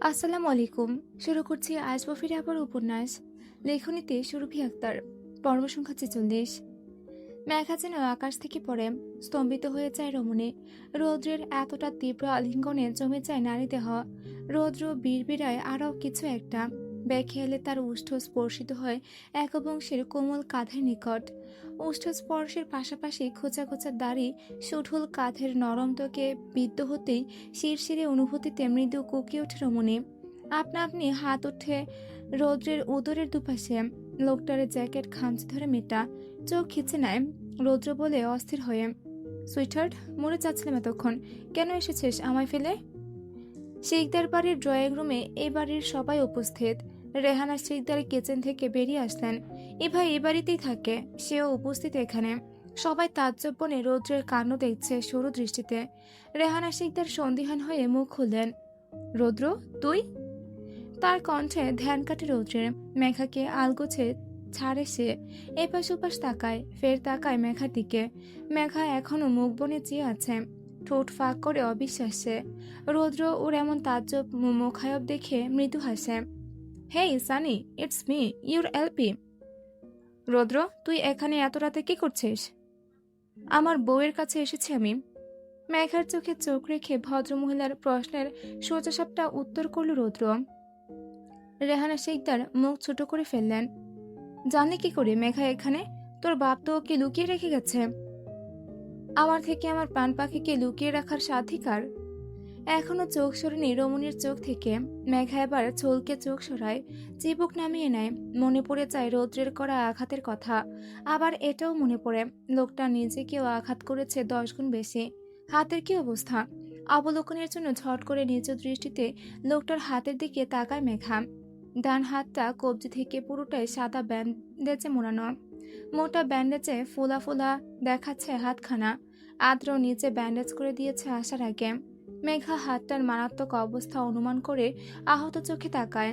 আসসালামু আলাইকুম। শুরু করছি আসবো ফিরে আবার উপন্যাস। লেখনীতে সুরভি আক্তার। পর্ব সংখ্যা 46। মেঘা যেন আকাশ থেকে পড়ে, স্তম্ভিত হয়ে যায় রমণী। রৌদ্রের এতটা তীব্র আলিঙ্গনে জমে যায় নারী দেহ। রৌদ্র বিড়বিড়ায় আরও কিছু একটা। বেখেয়ালে তার উষ্ঠ স্পর্শিত হয় একবংশের কোমল কাঁধের নিকট। উষ্ঠ স্পর্শের পাশাপাশি খোঁচা খোঁচা দাড়ি সুঢল কাঁধের নরম ত্বকে বিদ্ধ হতেই শিরশিরে অনুভূতিতে মৃদু কুকিয়ে ওঠে রমণী। আপনা আপনি হাত ওঠে রৌদ্রের উদরের দুপাশে। লোকটার জ্যাকেট খামচে ধরে মেটা, চোখ খিচে নেয় রৌদ্র বলে অস্থির হয়ে, সুইটহার্ট, মরে যাচ্ছিলাম এতক্ষণ। কেন এসেছিস আমায় ফেলে? শিকদার বাড়ির ড্রয়িং রুমে এ বাড়ির সবাই উপস্থিত। রেহানা শিকদার কিচেন থেকে বেরিয়ে আসলেন। এ ভাই এ বাড়িতেই থাকে, সেও উপস্থিত এখানে। সবাই তাজ্জব বনে রৌদ্রের কাণ্ড দেখছে সরু দৃষ্টিতে। রেহানা শিকদার সন্দিহান হয়ে মুখ খুললেন, রৌদ্র, তুই? তার কণ্ঠে ধ্যান কাটে রৌদ্রের। মেঘাকে আলগোছে ছাড়ে সে। এপাশ ওপাশ তাকায়, ফের তাকায় মেঘার দিকে। মেঘা এখনো মুখ বনে চেয়ে আছে, ঠোঁট ফাঁক করে অবিশ্বাসে। রৌদ্র ওর এমন তাজ্জব মুখায়ব দেখে মৃদু হাসে। Hey Sunny, it's me, your LP. রৌদ্র, তুই এখানে এত রাতে কি করছিস? আমার বউয়ের কাছে এসেছি আমি। মেঘার চোখে চোখ রেখে ভদ্রমহিলার প্রশ্নের সোজাসাপটা উত্তর করল রৌদ্র। রেহানা শিকদার মুখ ছোট করে ফেললেন। জানলি কি করে মেঘা এখানে? তোর বাপ তো ওকে লুকিয়ে রেখে গেছে। আমার থেকে আমার প্রাণ পাখিকে লুকিয়ে রাখার স্বাধিকার? এখনো চোখ সরেনি রমণীর চোখ থেকে। মেঘা এবার চলকে চোখ সরায়, চিবুক নামিয়ে নেয়। মনে পড়ে যায় রৌদ্রের করা আঘাতের কথা। আবার এটাও মনে পড়ে, লোকটা নিজেকেও আঘাত করেছে 10 গুণ বেশি। হাতের কি অবস্থা? অবলোকনের জন্য ঝট করে নিজ দৃষ্টিতে লোকটার হাতের দিকে তাকায় মেঘা। ডান হাতটা কবজি থেকে পুরোটাই সাদা ব্যান্ডেজে মোড়ানো। মোটা ব্যান্ডেজে ফোলা ফোলা দেখাচ্ছে হাতখানা। আদ্র নিচে ব্যান্ডেজ করে দিয়েছে আসার আগে। মেঘা হাতটার মারাত্মক অবস্থা অনুমান করে আহত চোখে তাকায়।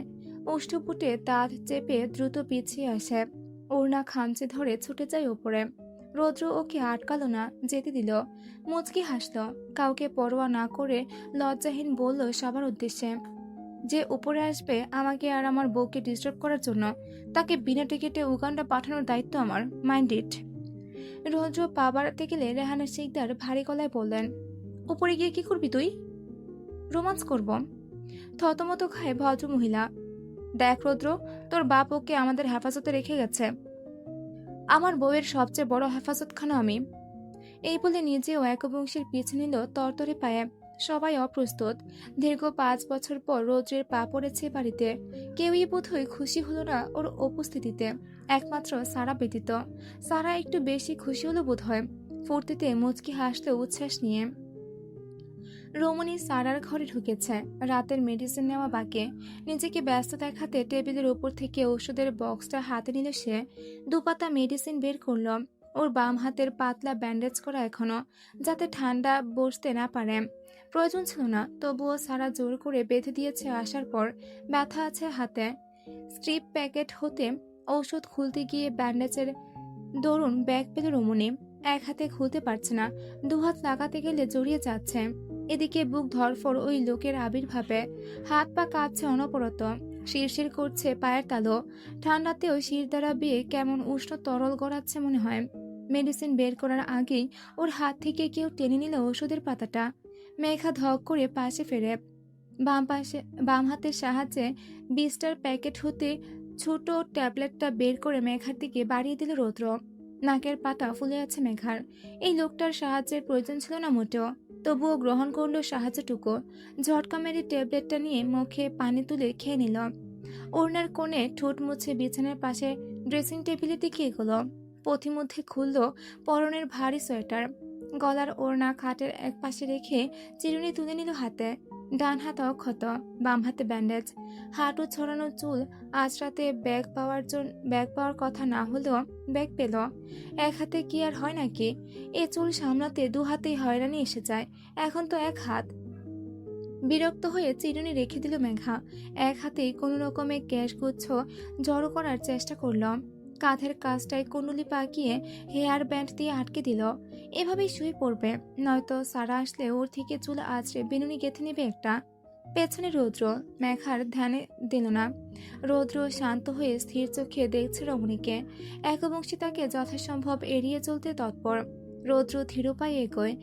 ওষ্ঠপুটে দাঁত চেপে দ্রুত পিছিয়ে আসে। ওড়না খামচে ধরে ছুটে যায় ওপরে। রৌদ্র ওকে আটকালো না, যেতে দিল। মুচকি হাসল, কাউকে পরোয়া না করে লজ্জাহীন বলল সবার উদ্দেশ্যে, যে উপরে আসবে আমাকে আর আমার বউকে ডিস্টার্ব করার জন্য, তাকে বিনা টিকিটে উগান্ডা পাঠানোর দায়িত্ব আমার, মাইন্ড ইট। রৌদ্র পা বাড়াতে গেলে রেহানা শিকদার ভারী গলায় বললেন, উপরে গিয়ে কি করবি তুই? রোমান্স করব। থতমত খায় ভদ্র মহিলা। দেখ রৌদ্র, তোর বাপ ওকে আমাদের হেফাজতে রেখে গেছে। আমার বউয়ের সবচেয়ে বড় হেফাজতখানা আমি। এই বলে নিজেও একবংশের পিছু নিল তরতরে পায়ে। সবাই অপ্রস্তুত। দীর্ঘ 5 বছর পর রৌদ্রের পা পড়েছে বাড়িতে। কেউই বোধহয় খুশি হলো না ওর উপস্থিতিতে, একমাত্র সারা ব্যতীত। সারা একটু বেশি খুশি হলো বোধহয়, ফুর্তিতে মুচকি হাসলো উচ্ছ্বাস নিয়ে। রমণী সারার ঘরে ঢুকেছে। রাতের মেডিসিন নেওয়া বাকি। নিজেকে ব্যস্ত দেখাতে টেবিলের উপর থেকে ওষুধের বক্সটা হাতে নিল সে। দুপাতা মেডিসিন বের করল। ওর বাম হাতের পাতলা ব্যান্ডেজ করা এখনো, যাতে ঠান্ডা বসতে না পারে। প্রয়োজন ছিল না, তবুও সারা জোর করে বেঁধে দিয়েছে আসার পর। ব্যথা আছে হাতে। স্ট্রিপ প্যাকেট হতে ঔষধ খুলতে গিয়ে ব্যান্ডেজের দরুন ব্যাগ পেল রমণী। এক হাতে খুলতে পারছে না, দুহাত লাগাতে গেলে জড়িয়ে যাচ্ছে। এদিকে বুক ধরফড় ওই লোকের আবির্ভাবে। হাত পা কাঁপছে অনবরত, শিরশির করছে পায়ের তালু। ঠান্ডাতেও শির দ্বারা বেয়ে কেমন উষ্ণ তরল গড়াচ্ছে মনে হয়। মেডিসিন বের করার আগেই ওর হাত থেকে কেউ টেনে নিল ওষুধের পাতাটা। মেঘা ধক করে পাশে ফেরে। বাম হাতের সাহায্যে 20টার প্যাকেট হতে ছোট ট্যাবলেটটা বের করে মেঘার দিকে বাড়িয়ে দিল রৌদ্র। নাকের পাতা ফুলে আছে মেঘার। এই লোকটার সাহায্যের প্রয়োজন ছিল না মোটেও, তবুও গ্রহণ করলো সাহায্যটুকু। ঝটকা মেরে ট্যাবলেটটা নিয়ে মুখে পানি তুলে খেয়ে নিল। ওড়নার কোণে ঠোঁট মুছে বিছানার পাশে ড্রেসিং টেবিলের দিকে এগোলো। পথিমধ্যে খুলল পরনের ভারী সোয়েটার। গলার ওড়না খাটের এক পাশে রেখে চিরুনি তুলে নিল হাতে। ডান হাত অক্ষত, বাম হাতে ব্যান্ডেজ। হাঁটু ছড়ানো চুল। আজ রাতে ব্যাগ পাওয়ার কথা না হলেও ব্যাগ পেল। এক হাতে কি আর হয় নাকি? এ চুল সামলাতে 2 হাতেই হয়রানি এসে যায়, এখন তো 1 হাত। বিরক্ত হয়ে চিরুনি রেখে দিল মেঘা। এক হাতেই কোনো রকমে ক্যাশগুচ্ছ জড়ো করার চেষ্টা করল। কাঁধের কাজটায় কুণ্ডুলি পাকিয়ে হেয়ার ব্যান্ড দিয়ে আটকে দিল। এভাবেই শুয়ে পড়বে, নয়তো সারা আসলে ওর থেকে চুল আঁচড়ে বিনুনি গেঁথে নেবে একটা। পেছনে রৌদ্র। মেঘার ধ্যানে দিল না। রৌদ্র শান্ত হয়ে স্থির চোখে দেখছে রমণীকে। একবংশী তাকে যথাসম্ভব এড়িয়ে চলতে তৎপর। রৌদ্র ধীর পায়ে এগোয়,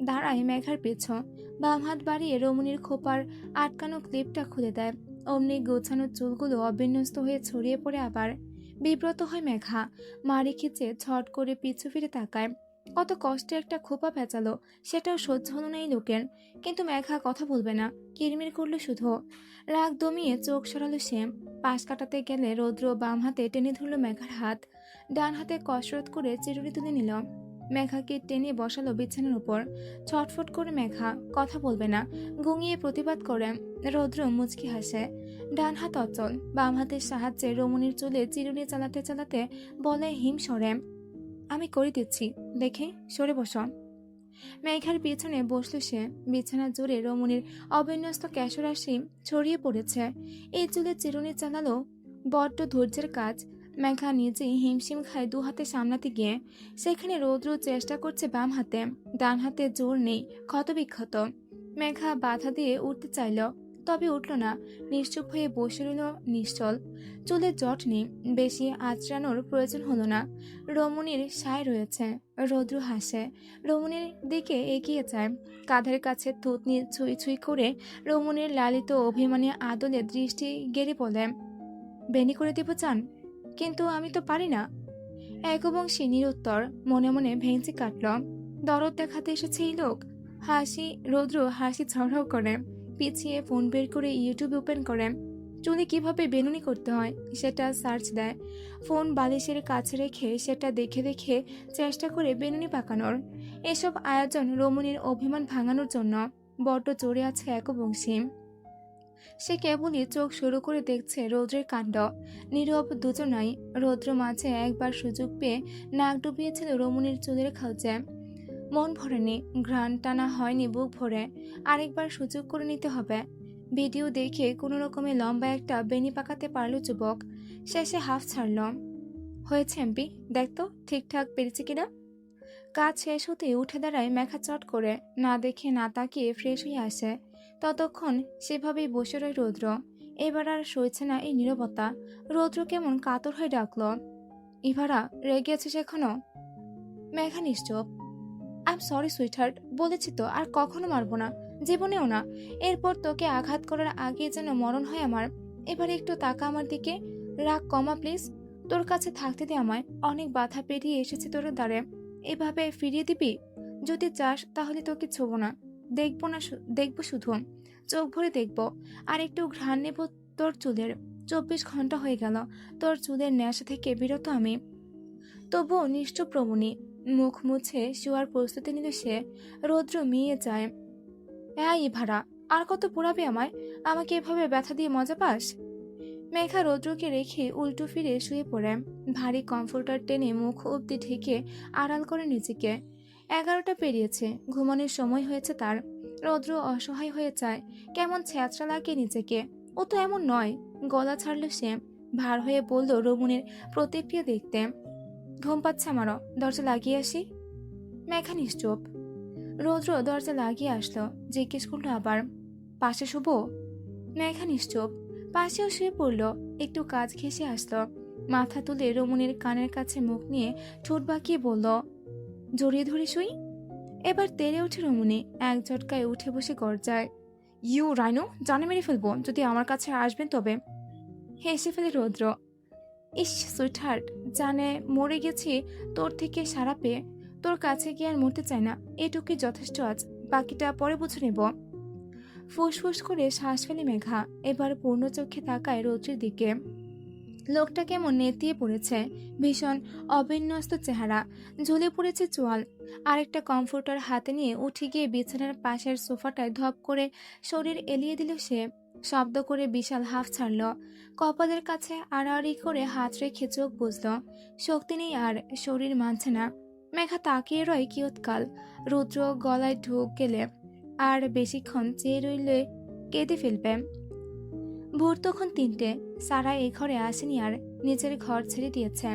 দাঁড়ায় মেঘার পেছন। বাম হাত বাড়িয়ে রমণীর খোপার আটকানো ক্লিপটা খুলে দেয়। অমনি গোছানো চুলগুলো অবিন্যস্ত হয়ে ছড়িয়ে পড়ে। আবার বিব্রত হয় মেঘা, মারি খিচে ছট করে পিছু ফিরে তাকায়। কত কষ্টে একটা খোপা পেঁচালো, সেটাও সহ্য হলো না এই লোকের। কিন্তু মেঘা কথা বলবে না, কিরমির করলো শুধু। রাগ দমিয়ে চোখ সরালো সে। পাশ কাটাতে গেলে রৌদ্র বাম হাতে টেনে ধরল মেঘার হাত, ডান হাতে কসরত করে চিরুনি তুলে নিল। মেঘাকে টেনে বসালো বিছানার উপর। ছটফট করে মেঘা কথা বলবে না, গুঙিয়ে প্রতিবাদ করে। রৌদ্র মুচকি হাসে, ডান হাত অচল। বাম হাতের সাহায্যে রমণীর চুলে চিরুনি চালাতে চালাতে বলে হিম সরে, আমি করে দিচ্ছি, দেখে সরে বস। মেঘার পিছনে বসল সে। বিছানা জুড়ে রমণীর অবিন্যস্ত কেশরাশি ছড়িয়ে পড়েছে। এই চুলে চিরুনি চালালো বড্ড ধৈর্যের কাজ। মেঘা নিজেই হিমশিম খায় দু হাতে সামলাতে গিয়ে। সেখানে রৌদ্র চেষ্টা করছে বাম হাতে, ডান হাতে জোর নেই, ক্ষতবিক্ষত। মেঘা বাধা দিয়ে উঠতে চাইল, তবে উঠল না। নিশ্চুপ হয়ে বসে রইল নিশ্চল। চুলের জট নেই, বেশি আঁচড়ানোর প্রয়োজন হলো না। রমণীর সায় রয়েছে। রৌদ্র হাসে, রমণীর দিকে এগিয়ে যায়। কাঁধের কাছে থুতনি ছুঁই ছুঁই করে রমণীর লালিত অভিমানী আদলে দৃষ্টি গেড়ে বলে, বেনি করে দেব চান? কিন্তু আমি তো পারি না। একবংশী নিরুত্তর, মনে মনে ভেঙচি কাটল। দরদ দেখাতে এসেছে এই লোক। রৌদ্র হাসি ছড়াও করে, পিছিয়ে ফোন বের করে ইউটিউব ওপেন করে। চুলে কিভাবে বেনুনি করতে হয় সেটা সার্চ দেয়। ফোন বালিশের কাছে রেখে সেটা দেখে দেখে চেষ্টা করে বেনুনি পাকানোর। এসব আয়োজন রমণীর অভিমান ভাঙানোর জন্য। বড্ড জোরে আছে একবংশী। সে কেবলই চোখ শুরু করে দেখছে রৌদ্রের কাণ্ড। নীরব দুজনাই। রৌদ্র মাঝে একবার সুযোগ পেয়ে নাক ডুবিয়েছিল রমণীর চুলের খাউচে। মন ভরেনি, ঘ্রাণ টানা হয়নি বুক ভরে। আরেকবার সুযোগ করে নিতে হবে। ভিডিও দেখে কোনো রকমে লম্বা একটা বেনি পাকাতে পারল যুবক। শেষে হাফ ছাড়ল। হয়েছে এমপি, দেখতো ঠিকঠাক পেরেছি কিনা। কাজ শেষ হতে উঠে দাঁড়ায় মেঘা চট করে, না দেখে না তাকিয়ে ফ্রেশ হয়ে আসে। ততক্ষণ সেভাবেই বসে রয় রৌদ্র। এবার আর সইছে না এই নীরবতা। রৌদ্র কেমন কাতর হয়ে ডাকল, ইভারা রেগে আছিস এখনো? মেঘা নিশ্চুপ। আই এম সরি সুইটহার্ট, বলেছি তো আর কখনো মারবো না, জীবনেও না। এরপর তোকে আঘাত করার আগে যেন মরণ হয় আমার। এবারে একটু তাকা আমার দিকে, রাগ কমা প্লিজ। তোর কাছে থাকতে দে আমায়, অনেক বাধা পেরিয়ে এসেছে তোর দ্বারে। এভাবে ফিরিয়ে দিবি? যদি চাস তাহলে তোকে ছোবো না, দেখবো না, দেখবো শুধু, চোখ ভরে দেখবো। আর একটু ঘ্রাণ নেব তোর চুলের। 24 ঘন্টা হয়ে গেল তোর চুলের নেশা থেকে বিরত আমি। তবুও নিশ্চুপ রমণী। মুখ মুছে শোয়ার প্রস্তুতি নিল সে। রৌদ্র মিয়ে যায়। ভাড়া আর কত পোড়াবে আমায়? আমাকে এভাবে ব্যথা দিয়ে মজা পাস? মেঘা রৌদ্রকে রেখে উল্টো ফিরে শুয়ে পড়ে। ভারী কমফোর্টার টেনে মুখ অব্দি ঢেকে আড়াল করে নিজেকে। 11টা পেরিয়েছে, ঘুমানোর সময় হয়েছে তার। রৌদ্র অসহায় হয়ে যায়, কেমন ছ্যাঁচড়া লাগে নিজেকে। ও তো এমন নয়। গলা ছাড়ল সে, ভার হয়ে বলল রমণীর প্রতিক্রিয়া দেখতে। ঘুম পাচ্ছে আমারও, দরজা লাগিয়ে আসি। মেঘা নিশ্চুপ। রৌদ্র দরজা লাগিয়ে আসলো, জিজ্ঞেস করলো আবার, পাশে শুভ? মেঘা নিশ্চুপ। পাশেও শুয়ে পড়ল। একটু কাজ ঘেঁষে আসলো। মাথা তুলে রমণীর কানের কাছে মুখ নিয়ে ঠোঁট বাঁকিয়ে বলল, জড়িয়ে ধরে শুই। এবার তেড়ে ওঠে রমণী, এক ঝটকায় উঠে বসে গর্জায়, ইউ রাইনো, জানে মেরে ফেলবো যদি আমার কাছে আসবেন তবে। হেসে ফেলে রৌদ্র। ইস সুইটহার্ট, জানে মরে গেছি তোর থেকে সারা পেয়ে। তোর কাছে গিয়ে আর মরতে চাই না, এটুকুই যথেষ্ট আজ, বাকিটা পরে বুঝে নেব। ফুসফুস করে শ্বাস ফেলে মেঘা। এবার পূর্ণ চোখে তাকায় রৌদ্রের দিকে। লোকটা কেমন নেতিয়ে পড়েছে, ভীষণ অবিন্যস্ত চেহারা, ঝুলে পড়েছে চোয়াল। আরেকটা কমফোর্টার হাতে নিয়ে উঠে গিয়ে বিছানার পাশের সোফাটায় ধপ করে শরীর এলিয়ে দিল সে। শব্দ করে বিশাল হাফ ছাড়ল। কপালের কাছে আড়াআড়ি করে হাত রেখে চোখ বুঝল। শক্তি নেই আর, শরীর মানছে না। মেঘা তাকিয়ে রয় কিয়ৎকাল। রুদ্র গলায় ঢুক গেলে আর বেশিক্ষণ চেয়ে রইলে কেঁদে ফেলবে। ভোর তখন 3টে। সারা এই ঘরে আসেনি আর, নিজের ঘর ছেড়ে দিয়েছে।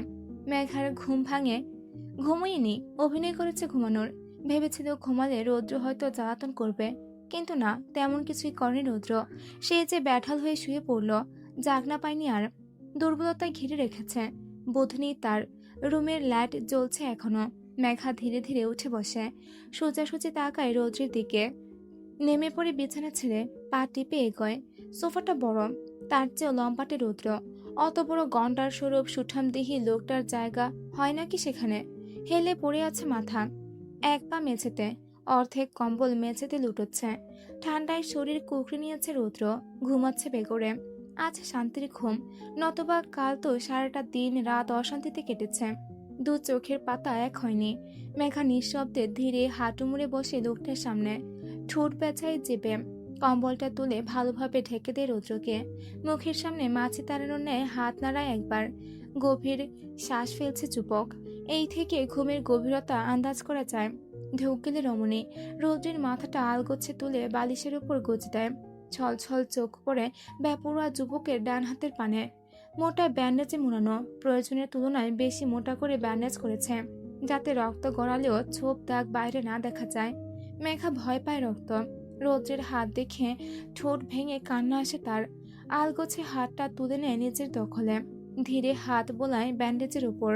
মেঘার ঘুম ভাঙে। ঘুমোয়নি, অভিনয় করেছে ঘুমানোর। ভেবেছিল ঘুমালে রৌদ্র হয়তো জ্বালাতন করবে, কিন্তু না, তেমন কিছুই করেনি রৌদ্র। সে যে ব্যাঠাল হয়ে শুয়ে পড়ল, জাগনা পায়নি আর। দুর্বলতায় ঘিরে রেখেছে। বোধনি তার রুমের লাইট জ্বলছে এখনো। মেঘা ধীরে ধীরে উঠে বসে, সোজাসুজি তাকায় রৌদ্রের দিকে। নেমে পড়ে বিছানা ছেড়ে পা টিপে এগোয়। সোফাটা বড়, তার চেয়েও লম্বাটে রৌদ্র। অত বড় গন্ডার স্বরূপ সুঠামদেহী লোকটার জায়গা হয় নাকি সেখানে? হেলে পড়ে আছে মাথা, এক পা মেঝেতে, অর্ধেক কম্বল মেঝেতে লুটোচ্ছে। ঠান্ডায় শরীর কুকড়ে নিয়েছে রৌদ্র, ঘুমাচ্ছে বেগরে। আজ শান্তির ঘুম, নতবা কাল তো সারাটা দিন রাত অশান্তিতে কেটেছে। দু চোখের পাতা এক হয়নি। মেঘা নিঃশব্দে ধীরে হাঁটু মুড়ে বসে লোকটার সামনে, ঠোঁট পেঁচায় চেপে কম্বলটা তুলে ভালোভাবে ঢেকে দেয় রৌদ্রকে। মুখের সামনে মাছি তাড়ানোর ন্যায় হাত নাড়ায় একবার। গভীর শ্বাস ফেলছে যুবক। এই থেকে ঘুমের গভীরতা আন্দাজ করা যায়। ঢুক গেলে রমণী রৌদ্রের মাথাটা আলগোছে তুলে বালিশের উপর গুঁজে দেয়। ছলছল চোখ পড়ে বেপরোয়া যুবকের ডান হাতের পানে। মোটা ব্যান্ডেজে মোড়ানো, প্রয়োজনের তুলনায় বেশি মোটা করে ব্যান্ডেজ করেছে, যাতে রক্ত গড়ালেও ছোপ দাগ বাইরে না দেখা যায়। মেঘা ভয় পায় রক্ত। রৌদ্রের হাত দেখে ঠোঁট ভেঙে কান্না আসে তার। আলগোছে হাতটা তুলে নেয় নিজের দখলে, ধীরে হাত বোলায় ব্যান্ডেজের উপর।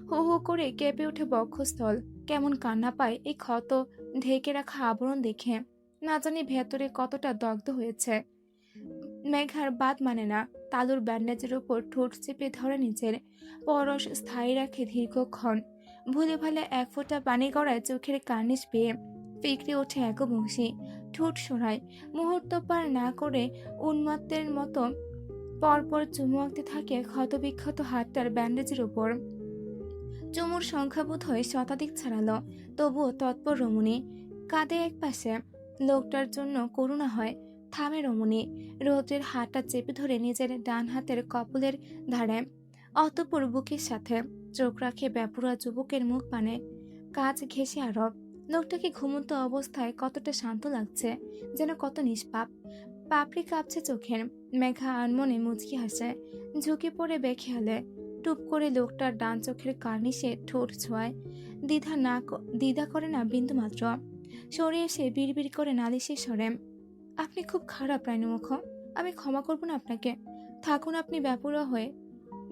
হু হু করে কেঁপে ওঠে বক্ষস্থল। কেমন কান্না পায় এই ক্ষত ঢেকে রাখা আবরণ দেখে। না জানি ভেতরে কতটা দগ্ধ হয়েছে। মেঘার বাদ মানে না, তালুর ব্যান্ডেজের উপর ঠোঁট চেপে ধরে নিজের পরশ স্থায়ী রাখে দীর্ঘক্ষণ। ভুলে ভালে এক ফোঁটা পানি গড়ায় চোখের কার্নিশ পেয়ে। ফিকরে ওঠে একবংশী, ঠোঁট সরায়। মুহূর্ত পার না করে উন্মত্তের মতো পরপর চুমু আঁকতে থাকে ক্ষতবিক্ষত হাতটার ব্যান্ডেজের উপর। চুমুর সংখ্যা বোধ হয় শতাধিক ছাড়ালো, তবুও তৎপর রমণী। কাঁধে এক পাশে, লোকটার জন্য করুণা হয়। থামে রমণী, রৌদ্রের হাতটা চেপে ধরে নিজের ডান হাতের কপলের ধারে। অতঃপর বুকের সাথে চোখ রাখে বেপরোয়া যুবকের মুখ পানে। কাজ ঘেঁষে আরব। লোকটাকে ঘুমন্ত অবস্থায় কতটা শান্ত লাগছে, যেন কত নিষ্পাপ। পাপড়ি কাঁপছে চোখের। মেঘা আনমনে মুচকি হাসে, ঝুঁকে পড়ে বেখেয়ালে টুপ করে লোকটার ডান চোখের কার্নিশে ঠোঁট ছোঁয়ায়। দ্বিধা করে না বিন্দু মাত্র। সরে এসে বিড়বিড় করে নালিশের স্বরে, আপনি খুব খারাপ রাইনুমুখ, আমি ক্ষমা করব না আপনাকে। থাকুন আপনি বেপরোয়া হয়ে।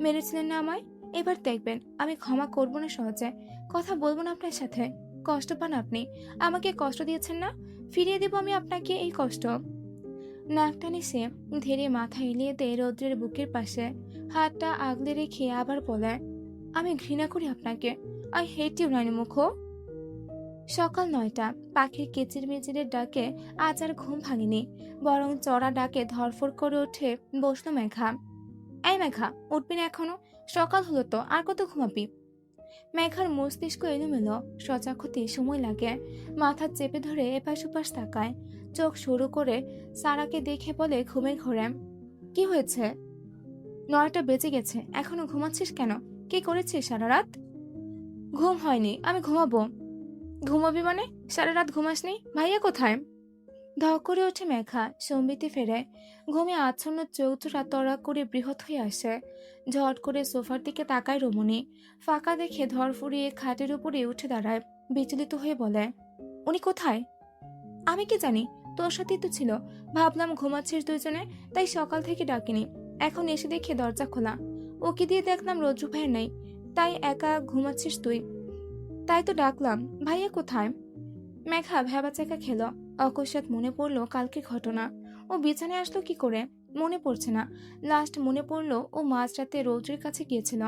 মেরেছিলেন না আমায়, এবার দেখবেন আমি ক্ষমা করব না সহজে। কথা বলবো না আপনার সাথে। কষ্ট পান আপনি, আমাকে কষ্ট দিয়েছেন না, ফিরিয়ে দেব আমি আপনাকে এই কষ্ট। নাক টানে সে, ধীরে মাথা এলিয়ে দেয় রৌদ্রের বুকের পাশে। হাতটা আগলে রেখে আবার বলে, আমি ঘৃণা করি আপনাকে। আই হেট ইউ রাইনুমুখ। সকাল 9টা। পাখির কিচির মিচিরের ডাকে আজ আর ঘুম ভাঙেনি, বরং চড়া ডাকে ধরফর করে উঠে বসলো মেঘা। এই মেঘা, উঠবি না এখনো? সকাল হলো তো, আর কত ঘুমাবি? মেঘার মস্তিষ্ক এলোমেলো, সজাগ হতে সময় লাগে। মাথা চেপে ধরে এপাশ ওপাশ তাকায়, চোখ শুরু করে সারাকে দেখে বলে ঘুমের ঘোরে, কি হয়েছে? 9টা বেজে গেছে, এখনো ঘুমাচ্ছিস কেন? কি করেছিস সারা রাত? ঘুম হয়নি, আমি ঘুমাবো। ঘুমাবি মানে? সারা রাত ঘুমাসনি? ভাইয়া কোথায়? ধক করে ওঠে মেঘা, সম্বিতে ফেরে। ঘুমে আচ্ছন্ন চোখ জোড়া তড়া করে বৃহৎ হয়ে আসে। ঝট করে সোফার দিকে তাকায় রমণী। ফাঁকা দেখে ধর ফুরিয়ে খাটের উপরে উঠে দাঁড়ায়, বিচলিত হয়ে বলে, উনি কোথায়? আমি কি জানি, তোর সাথেই তো ছিল। ভাবলাম ঘুমাচ্ছিস দুজনে, তাই সকাল থেকে ডাকিনি। এখন এসে দেখে দরজা খোলা। ওকে দিয়ে দেখলাম রজ্জু ভাইয়ের নেই, তাই একা ঘুমাচ্ছিস তুই, তাই তো ডাকলাম। ভাইয়া কোথায়? মেঘা ভ্যাবাচাকা খেল। অকস্মাৎ মনে পড়ল কালকের ঘটনা। ও বিছানায় আসলো কি করে? মনে পড়ছে না। লাস্ট মনে পড়লো ও মাঝরাতে রৌদ্রের কাছে গিয়েছিল।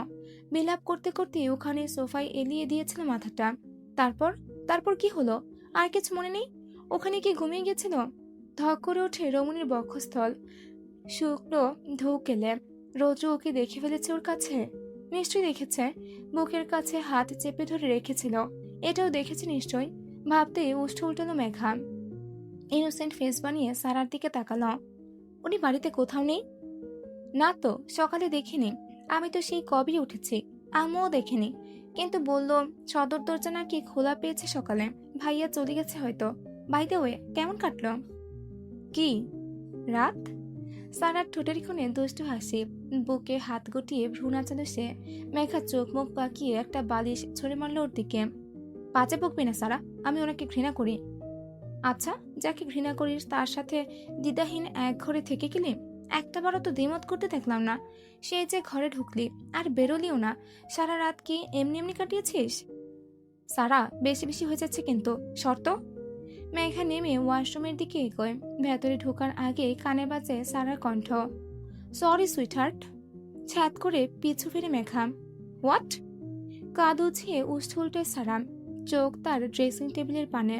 বিলাপ করতে করতে ওখানে সোফায় এলিয়ে দিয়েছিল মাথাটা। তারপর তারপর কি হলো? আর কিছু মনে নেই? ওখানে কি ঘুমিয়ে গেছিল? ধক করে ওঠে রমণীর বক্ষস্থল। শুকনো ঢোক গেলে রৌদ্র ওকে দেখে ফেলেছে ওর কাছে। নিশ্চয়ই দেখেছে। বুকের কাছে হাত চেপে ধরে রেখেছিল, এটাও দেখেছে নিশ্চয়। ভাবতে উষ্ঠ উল্টালো মেঘা। ইনোসেন্ট ফেস বানিয়ে সারার দিকে তাকালো। উনি বাড়িতে কোথাও নেই? না তো, সকালে দেখিনি। আমি তো সেই কবেই উঠেছি, আম্মুও দেখেনি। কিন্তু বলল সদর দরজা নাকি খোলা পেয়েছে সকালে। ভাইয়া চলে গেছে হয়তো। বাই দ্য ওয়ে, কেমন কাটলো? কি রাত? সারার ঠোঁটের কোণে দুষ্টু হাসি, বুকে হাত গুটিয়ে ভ্রু নাচালো সে। মেঘা চোখ মুখ পাকিয়ে একটা বালিশ ছড়ে মারল ওর দিকে। বাজে বকবি না সারা, আমি ওনাকে ঘৃণা করি। আচ্ছা, যাকে ঘৃণা করিস তার সাথে দ্বিধাহীন এক ঘরে থেকে গেলি, একটাবারও তো দ্বিমত করতে দেখলাম না। সে যে ঘরে ঢুকলি আর বেরোলিও না, সারা রাত কি এমনি এমনি কাটিয়েছিস? সারা, বেশি বেশি হয়ে যাচ্ছে কিন্তু। শর্ত। মেঘা নেমে ওয়াশরুমের দিকে এগোয়। ভেতরে ঢোকার আগে কানে বাজে সারার কণ্ঠ। Sorry sweetheart. ছাদ করে পিছু ফিরে মেঘা। হোয়াট? কাঁধ উছিয়ে উষ্ঠ উল্টে সারা। চোখ তার ড্রেসিং টেবিলের পানে।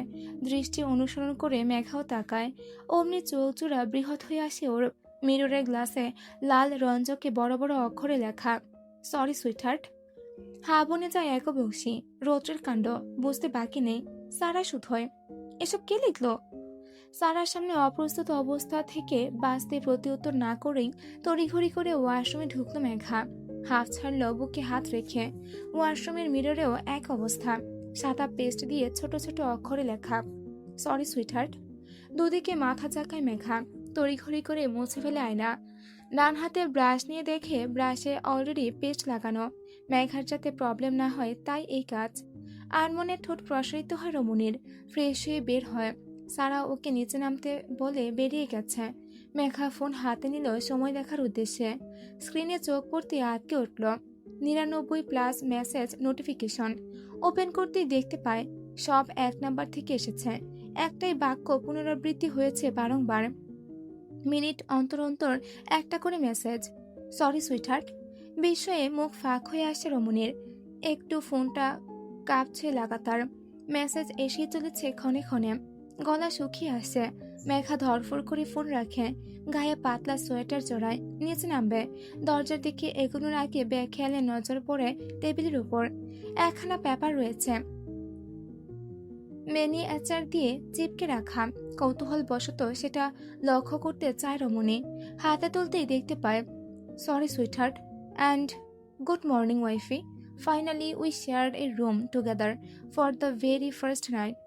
দৃষ্টি অনুসরণ করে মেঘাও তাকায়। অমনি চোখ জোড়া বৃহৎ হয়ে আসে ওর। মিররের গ্লাসে লাল রঞ্জকে বড় বড় অক্ষরে লেখা, সরি সুইটহার্ট। হা বনে যায় একবংশী। রৌদ্রের কাণ্ড বুঝতে বাকি নেই। সারা শুধোয়, এসব কে লিখলো? সারার সামনে অপ্রস্তুত অবস্থা থেকে বাঁচতে প্রতিউত্তর না করেই তড়িঘড়ি করে ওয়াশরুমে ঢুকলো মেঘা। হাফ ছাড়ল বুকে হাত রেখে। ওয়াশরুমের মিররেও এক অবস্থা। সাদা পেস্ট দিয়ে ছোট ছোট অক্ষরে লেখা, সরি সুইটহার্ট। দুদিকে মাথা চাকায় মেঘা। তড়িঘড়ি করে মুছে ফেলে আয়না। ডান হাতে ব্রাশ নিয়ে দেখে ব্রাশে অলরেডি পেস্ট লাগানো। মেঘার যাতে প্রবলেম না হয় তাই এই কাজ। আনমনে ঠোঁট প্রসারিত হয় রমণীর। ফ্রেশ হয়ে বের হয়। সারা ওকে নিচে নামতে বলে বেরিয়ে গেছে। মেঘা ফোন হাতে নিল সময় দেখার উদ্দেশ্যে। স্ক্রিনে চোখ পড়তে আটকে উঠল। 99+ মেসেজ নোটিফিকেশন। ওপেন করতেই দেখতে পায় সব 1 নাম্বার থেকে এসেছে। একটাই বাক্য পুনরাবৃত্তি হয়েছে বারংবার। মিনিট অন্তর অন্তর একটা করে মেসেজ, সরি সুইটহার্ট। বিস্ময়ে মুখ ফাঁক হয়ে আসছে রমণীর। একটু ফোনটা কাঁপছে লাগাতার। মেসেজ এসেই চলেছে ক্ষণে ক্ষণে। গলা শুকিয়ে আসছে। মেঘা ধরফর করে ফোন রাখে। গায়ে পাতলা সোয়েটার জড়ায়। নিচে নামবে। দরজার দিকে এগোনোর আগে বেখেয়ালে নজর পড়ে টেবিলের উপর একখানা পেপার রয়েছে। মেনিয়েচার দিয়ে চিপকে রাখা। কৌতূহল বশত সেটা লক্ষ্য করতে চায় রমণী। হাতে তুলতেই দেখতে পায়, sorry sweetheart and good morning wifey. Finally we shared a room together for the very first night.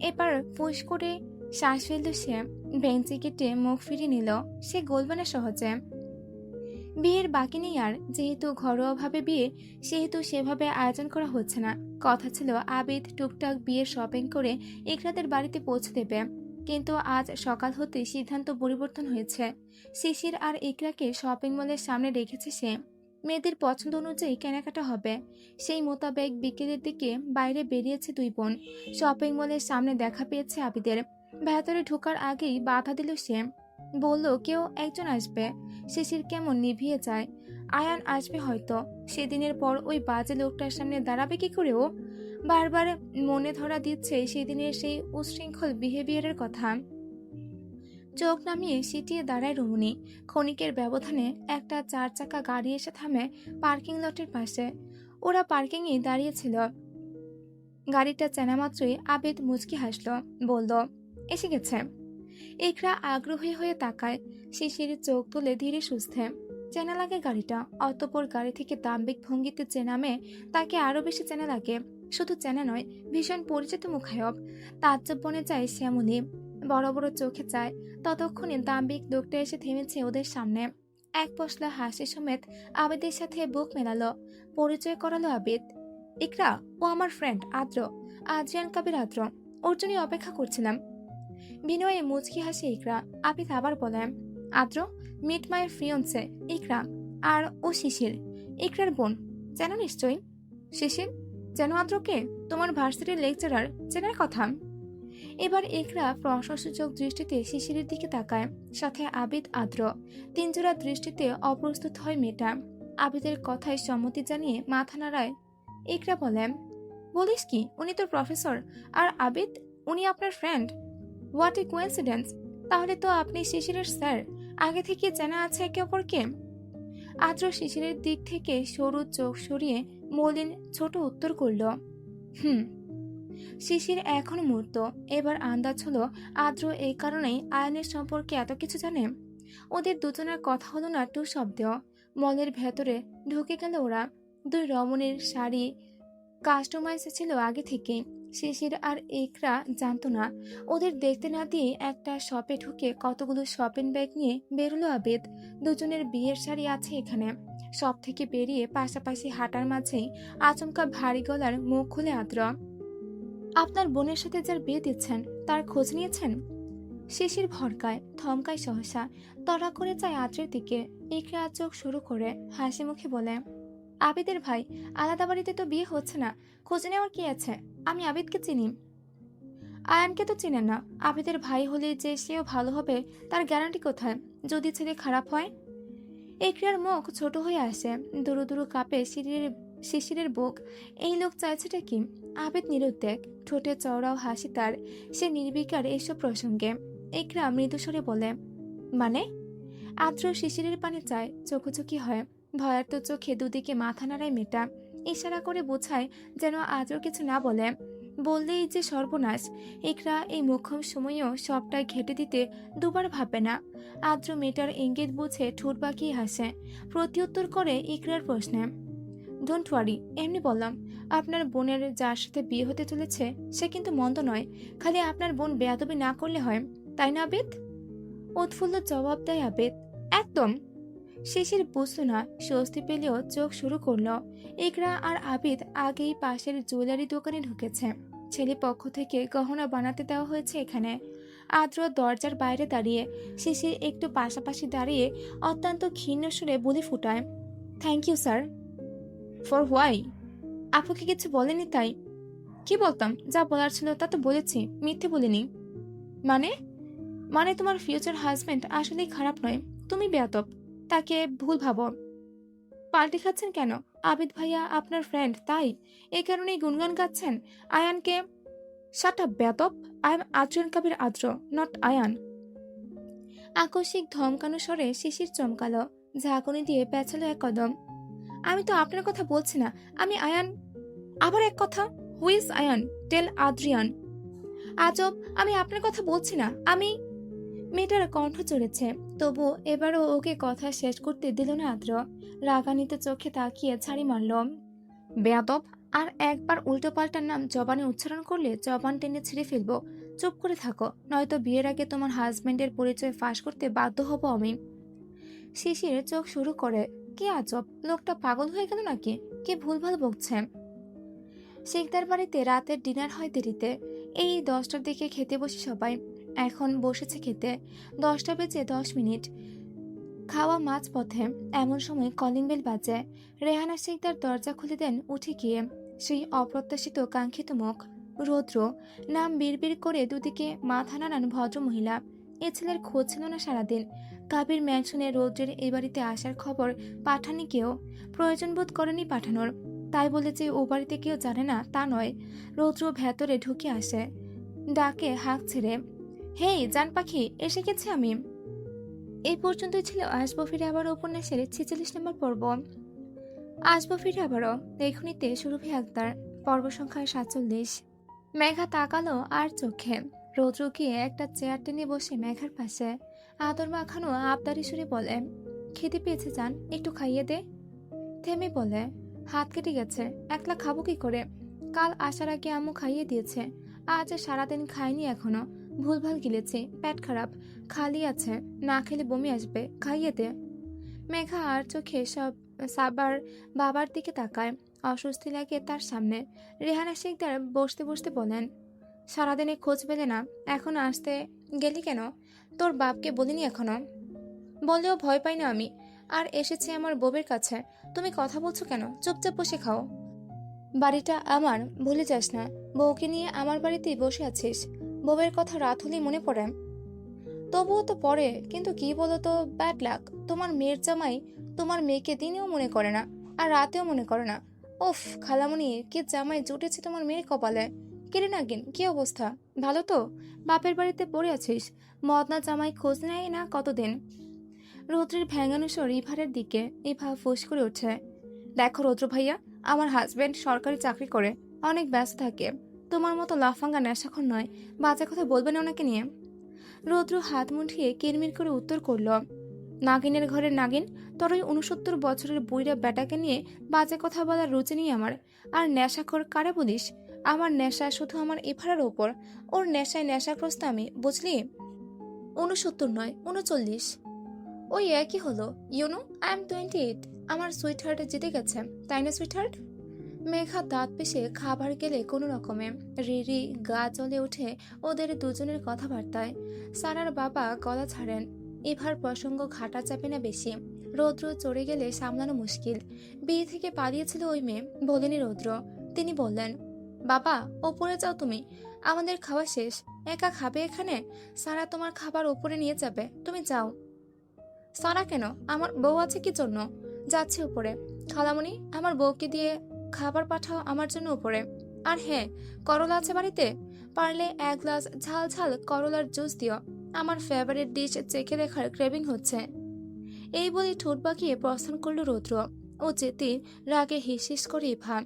এবার ফুস করে শ্বাস ফেলল সে। বেঞ্চে কেটে মুখ ফিরিয়ে নিল। সে গলবে না সহজে। বিয়ের বাকি নেই আর। যেহেতু ঘরোয়াভাবে বিয়ে, সেহেতু সেভাবে আয়োজন করা হচ্ছে না। কথা ছিল আবিদ টুকটাক বিয়ের শপিং করে ইকরাদের বাড়িতে পৌঁছে দেবে। কিন্তু আজ সকাল হতে সিদ্ধান্ত পরিবর্তন হয়েছে। শিশির আর ইকরাকে শপিং মলের সামনে রেখেছে সে। মেয়েদের পছন্দ অনুযায়ী কেনাকাটা হবে। সেই মোতাবেক বিকেলের দিকে বাইরে বেরিয়েছে দুই বোন। শপিং মলের সামনে দেখা পেয়েছে আবিদের। ভেতরে ঢোকার আগেই বাধা দিল সে। বলল কেউ একজন আসবে। শিশির কেমন নিভিয়ে যায়। আয়ান আসবে হয়তো। সেদিনের পর ওই বাজে লোকটার সামনে দাঁড়াবে কি করে ও? বারবার মনে ধরা দিচ্ছে সেদিনের সেই উচ্ছৃঙ্খল বিহেভিয়ারের কথা। চোখ নামিয়ে সিটিয়ে দাঁড়ায় রমণী। ক্ষণিকের ব্যবধানে একটা 4 চাকা গাড়ি এসে থামে পার্কিং লটের পাশে। ওরা পার্কিংয়ে দাঁড়িয়েছিল। গাড়িটা চেনা মাত্রই আবেদ মুচকি হাসল। বলল, এসে গেছে। ইকরা আগ্রহী হয়ে তাকায়। শিশির চোখ তুলে ধীরে সুস্থে চেনা লাগে গাড়িটা। অতঃপর গাড়ি থেকে দাম্ভিক ভঙ্গিতে যে নামে তাকে আরো বেশি চেনা লাগে। শুধু চেনা নয়, ভীষণ পরিচিত মুখায়ব। তাজ্জব বনে যায় শ্যামলী। বড় বড় চোখে চায়। ততক্ষণে দাম্ভিক লোকটা এসে থেমেছে ওদের সামনে। এক পশলা হাসি সমেত আবেদের সাথে বুক মেলালো। পরিচয় করালো আবেদ। ইকরা, ও আমার ফ্রেন্ড আদ্র, আদ্রিয়ান কাবির আদ্র। ওর জন্যই অপেক্ষা করছিলাম। বিনয়ে মুচকি হাসে ইকরা। আবিদ আবার বলেন, আদ্র, মিট মাই ফিয়ন্সে ইকরা। আর ও শিশির, ইকরার বোন। চেনো নিশ্চয়ই। শিশির? যেন আদ্রকে? তোমার ভার্সিটির লেকচারার, চেনার কথা। এবার ইকরা প্রশংসূচক দৃষ্টিতে শিশিরের দিকে তাকায়। সাথে আবিদ, আদ্র। তিনজোড়া দৃষ্টিতে অপ্রস্তুত হয় মেয়েটা। আবিদের কথায় সম্মতি জানিয়ে মাথা নাড়ায়। ইকরা বলেন, বলিস কি, উনি তো প্রফেসর। আর আবিদ, উনি আপনার ফ্রেন্ড। What a coincidence. তাহলে তো আপনি শিশিরের স্যার। আগে থেকে জানা আছে একে অপরকে। আদ্র শিশিরের দিক থেকে সরু চোখ সরিয়ে মলিন ছোট উত্তর করল, হুম। শিশির এখনো মূর্ত। এবার আন্দাজ হলো আদ্র এই কারণেই আয়নের সম্পর্কে এত কিছু জানে। ওদের দুজনের কথা হলো না টু শব্দ। মলের ভেতরে ঢুকে গেল ওরা। দুই রমণীর শাড়ি কাস্টমাইজ ছিল আগে থেকে। শিশির আর ইকরা জানতো না। ওদের দেখতে না দিয়ে একটা শপে ঢুকে কতগুলো শপিং ব্যাগ নিয়ে বেরোলো আবেদ। দুজনের বিয়ের শাড়ি আছে এখানে। শপ থেকে বেরিয়ে পাশাপাশি হাঁটার মাঝেই আচমকা ভারী গলার মুখ খুলে আদ্র, আপনার বোনের সাথে যার বিয়ে দিচ্ছেন তার খোঁজ নিয়েছেন? শিশির ভরকায়, থমকায় সহসা, তড়া করে যায় আদ্রের দিকে। ইকরা চোখ শুরু করে হাসি মুখে বলে, আবিদের ভাই, আলাদা বাড়িতে তো বিয়ে হচ্ছে না, খোঁজ নেওয়ার কি আছে? আমি আবিদকে চিনি। আয়ানকে তো চিনেন না। আবিদের ভাই হলে যে সেও ভালো হবে তার গ্যারান্টি কোথায়, যদি ছেলে খারাপ হয়? ইকরার মুখ ছোট হয়ে আসে, দুরু দুরু কাঁপে শিশিরের বুক। এই লোক চাইছেটা কি? আবিদ নিরুদ্বেগ, ঠোঁটে চওড়াও হাসি তার। সে নির্বিকার এসব প্রসঙ্গে। ইকরা মৃদুস্বরে বলে, মানে? আদ্র শিশিরের পানে চায়, চোখোচোখি হয়। ভয়ার্ত চোখে দুদিকে মাথা নাড়ায় মেয়েটা। ইশারা করে বোঝায় যেন আদ্র কিছু না বলে। বললেই যে সর্বনাশ। ইকরা এই মোক্ষম সময়েও সবটাই ঘেটে দিতে দুবার ভাবে না। আদ্র মেয়েটার ইঙ্গিত বুঝে ঠোঁট বাঁকিয়ে হাসে, প্রত্যুত্তর করে ইকরার প্রশ্নে, ডোন্ট ওয়ারি, এমনি বললাম। আপনার বোনের যার সাথে বিয়ে হতে চলেছে সে কিন্তু মন্দ নয়, খালি আপনার বোন বেয়াদবি না করলে হয়, তাই না আবিদ? উৎফুল্ল জবাব দেয় আবিদ, একদম। শিশির বুঝল না, স্বস্তি পেলেও চোখ শুরু করলো। ইকরা আর আবিদ আগেই পাশের জুয়েলারি দোকানে ঢুকেছে। ছেলে পক্ষ থেকে গহনা বানাতে দেওয়া হয়েছে এখানে। আদ্র দরজার বাইরে দাঁড়িয়ে, শিশির একটু পাশাপাশি দাঁড়িয়ে অত্যন্ত ক্ষীণ সুরে বলে ফুটায়, thank you sir. For why? আপুকে কিছু বলেনি তাই? কি বলতাম, যা বলার ছিল তা তো বলেছি, মিথ্যে বলিনি। মানে? মানে তোমার ফিউচার হাজবেন্ড আসলেই খারাপ নয়, তুমি বেয়াদব, তাকে ভুল ভাবো। পাল্টি খাচ্ছেন কেন? আবিদ ভাইয়া আপনার ফ্রেন্ড, তাই এই কারণেই গুনগান গাচ্ছেন আয়ানকে। শাট আপ বেয়াদব। আই এম আদ্রিয়ান কাবির আদ্র, নট আয়ান। আকস্মিক ধমকানো স্বরে শিশির চমকালো, ঝাঁকুনি দিয়ে পেছালো এক কদম। আমি তো আপনার কথা বলছি না, আমি আয়ান। আবার এক কথা, হুইজ আয়ান? টেল আদ্রিয়ান। আজব, আমি আপনার কথা বলছি না, আমি। মেয়েটার কণ্ঠ চড়েছে, তবু এবারও ওকে কথা শেষ করতে দিল না আদ্র। রাগান্বিত চোখে তাকিয়ে ছাড়ি মারল, বেয়াদব। আর একবার উল্টো পাল্টার নাম জবানে উচ্চারণ করলে জবান টেনে ছিঁড়ে ফেলবো। চুপ করে থাকো, নয়তো বিয়ের আগে তোমার হাজবেন্ডের পরিচয় ফাঁস করতে বাধ্য হব আমি। শিশির চোখ শুরু করে, কি আজব, লোকটা পাগল হয়ে গেল নাকি? কে ভুলভাল বকছে? শিকদার বাড়িতে রাতের ডিনার হয় দেরিতে। এই 10টার দিকে খেতে বসে সবাই। এখন বসেছে খেতে 10টা বেজে 10 মিনিট। খাওয়া মাঝ পথে। এমন সময় কলিং বেল বাজে। রেহানা শিকদার দরজা খুলে দেন উঠে গিয়ে। সেই অপ্রত্যাশিত কাঙ্ক্ষিত মুখ, রৌদ্র। নাম বিড়বিড় করে দুদিকে মাথা নাড়ান ভদ্র মহিলা। এ ছেলের খোঁজ ছিল না সারাদিন। কাবির ম্যানশনে রৌদ্রের এ বাড়িতে আসার খবর পাঠানি কেউ, প্রয়োজন বোধ করেনি পাঠানোর। তাই বলে যে ও বাড়িতে কেউ জানে না তা নয়। রৌদ্র ভেতরে ঢুকে আসে, ডাকে হাঁক ছেড়ে, হেই জান পাখি, এসে গেছি আমি। এই পর্যন্তই ছিল আসবো ফিরে আবারও উপন্যাসের 46 নম্বর পর্ব। আসবো ফিরে আবারও লেখনীতে সুরভি আক্তার, পর্ব সংখ্যা 47। মেঘা তাকালো আর চোখে। রৌদ্র গিয়ে একটা চেয়ার টেনে বসে মেঘার পাশে আদর মাখানো আবদারি সুরে বলে, খেতে পেয়েছে জান, একটু খাইয়ে দে। থেমে বলে, হাত কেটে গেছে, একলা খাবো কি করে? কাল আসার আগে আম্মু খাইয়ে দিয়েছে, আজ সারাদিন খাইনি এখনো, ভুলভাল গিলেছি, পেট খারাপ, খালি আছে, না খেলে বমি আসবে, খাইয়ে দে। মেঘা আর চোখে সব সাবার বাবার দিকে তাকায়, অস্বস্তি লাগে তার সামনে। রেহানা শিকদার বসতে বসতে বলেন, সারাদিনে খোঁজ পেলে না, এখন আসতে গেলি কেন? তোর বাপকে বলিনি এখনো? বলেও ভয় পাই না আমি, আর এসেছি আমার বউয়ের কাছে। তুমি কথা বলছো কেন? চুপচাপ বসে খাও। বাড়িটা আমার, ভুলে যাস না। বউকে নিয়ে আমার বাড়িতেই বসে আছিস, বউয়ের কথা রাত হলেই মনে পড়ে। তবুও তো পড়ে, কিন্তু কি বলতো, ব্যাড লাক। তোমার মেয়ের জামাই তোমার মেয়েকে দিনেও মনে করে না, আর রাতেও মনে করে না। উফ খালামণি, কি জামাই জুটেছে তোমার মেয়ের কপালে। কিরে নাগিন, কি অবস্থা? ভালো তো? বাপের বাড়িতে পড়ে আছিস, মদনা জামাই খোঁজ নেয় না কতদিন। রৌদ্রের ভ্যাঙানো স্বর ইভারের দিকে। ইভা ফোঁস করে ওঠে, দেখো রৌদ্র ভাইয়া, আমার হাজবেন্ড সরকারি চাকরি করে, অনেক ব্যস্ত থাকে, তোমার মতো লাফাঙ্গা নেশাখর নয়, বাজে কথা বলবে না ওনাকে নিয়ে। রৌদ্র হাত মুঠিয়ে কিরমির করে উত্তর করল, নাগিনের ঘরের নাগিন, তোর ওই 69 বছরের বুইরা বেটাকে নিয়ে বাজে কথা বলার রুচি নেই আমার। আর নেশাখোর কারে বলিস? আমার নেশা শুধু আমার ইভারের ওপর, ওর নেশায় নেশাগ্রস্ত আমি, বুঝলি? 69 নয়, 39। ওই একই হলো, ইউনো, আই এম 28। আমার সুইট হার্ট জিতে গেছে, তাই না সুইট হার্ট? মেঘা দাঁত পিষে খাবার গেলে কোনো রকমে রিরি গা জ্বলে ওঠে ওদের দুজনের কথাবার্তায়। সারার বাবা গলা ছাড়েন, এবার প্রসঙ্গ ঘাটা চাপে না বেশি। রৌদ্র চড়ে গেলে সামলানো মুশকিল। বিয়ে থেকে পালিয়েছিল ওই মেয়ে, বলেনি রৌদ্র। তিনি বললেন, বাবা ওপরে যাও তুমি, আমাদের খাওয়া শেষ। একা খাবে এখানে? সারা তোমার খাবার ওপরে নিয়ে যাবে, তুমি যাও। সারা কেন? আমার বউ আছে কি জন্য? যাচ্ছে উপরে। খালামণি, আমার বউকে দিয়ে খাবার পাঠাও আমার জন্য উপরে। আর হ্যাঁ, করলা আছে বাড়িতে? পারলে এক গ্লাস ঝাল ঝাল করলার জুস দিও, আমার ফেভারিট ডিশ চেখে দেখার ক্রেভিং হচ্ছে। এই বলে ঠোঁট বাঁকিয়ে প্রস্থান করল রৌদ্র। ও যেতে রাগে হিসিস করে ইভা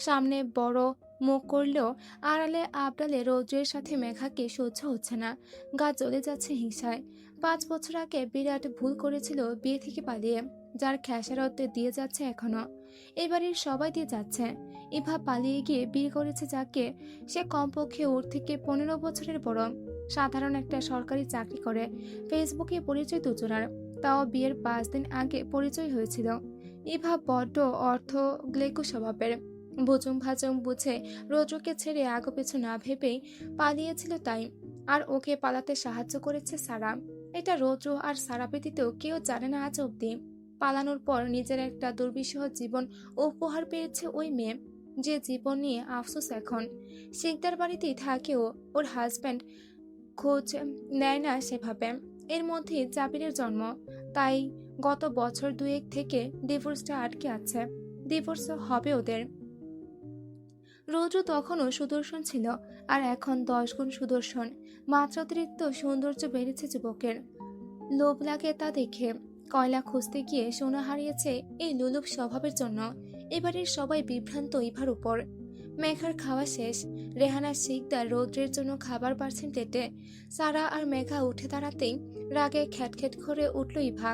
সামনে বড় মুখ করলেও আড়ালে আবডালে রৌদ্রের সাথে মেঘাকে সহ্য হচ্ছে না। গা জ্বলে যাচ্ছে হিংসায়। 5 বছর আগে বিরাট ভুল করেছিল বিয়ে থেকে পালিয়ে, যার খেসারত দিয়ে যাচ্ছে এখনো। এবারের সবাই দিয়ে যাচ্ছে। ইভা পালিয়ে গিয়ে বিয়ে করেছে যাকে, সে কমপক্ষে ওর থেকে 15 বছরের বড়। সাধারণ একটা সরকারি চাকরি করে। ফেসবুকে পরিচয় দুজনার, তাও বিয়ের 5 দিন আগে পরিচয় হয়েছিল। ইভা বড্ড অর্থ গ্লেকু স্বভাবের। বুজুম ভাজুম বুঝে রৌদ্রকে ছেড়ে আগো পেছু না ভেবেই পালিয়েছিল তাই। আর ওকে পালাতে সাহায্য করেছে সারা। এটা রৌদ্র আর সারা ব্যতীত কেউ জানে না আজ অব্দি। পালানোর পর নিজের একটা দুর্বিষহ জীবন উপহার পেয়েছে ওই মেয়ে, যে জীবন নিয়ে আফসোস এখন। শিকদার বাড়িতেই থাকেও ওর হাজব্যান্ড খোঁজ নেয় না সেভাবে। এর মধ্যে জাবিরের জন্ম, তাই গত বছর 2 থেকে ডিভোর্সটা আটকে আছে। ডিভোর্স হবে ওদের। রৌদ্র তখনও সুদর্শন ছিল, আর এখন 10 গুণ সুদর্শন। মাত্রাতিরিক্ত সৌন্দর্য বেড়েছে যুবকের। লোভ লাগে তা দেখে। কয়লা খুঁজতে গিয়ে সোনা হারিয়েছে এই লোলুপ স্বভাবের জন্য। এবারের সবাই বিভ্রান্ত ইভার উপর। মেঘার খাওয়া শেষ। রেহানা শিকদার রৌদ্রের জন্য খাবার পারছেন প্লেটে। সারা আর মেঘা উঠে দাঁড়াতেই রাগে খ্যাটখ্যাট করে উঠল ইভা।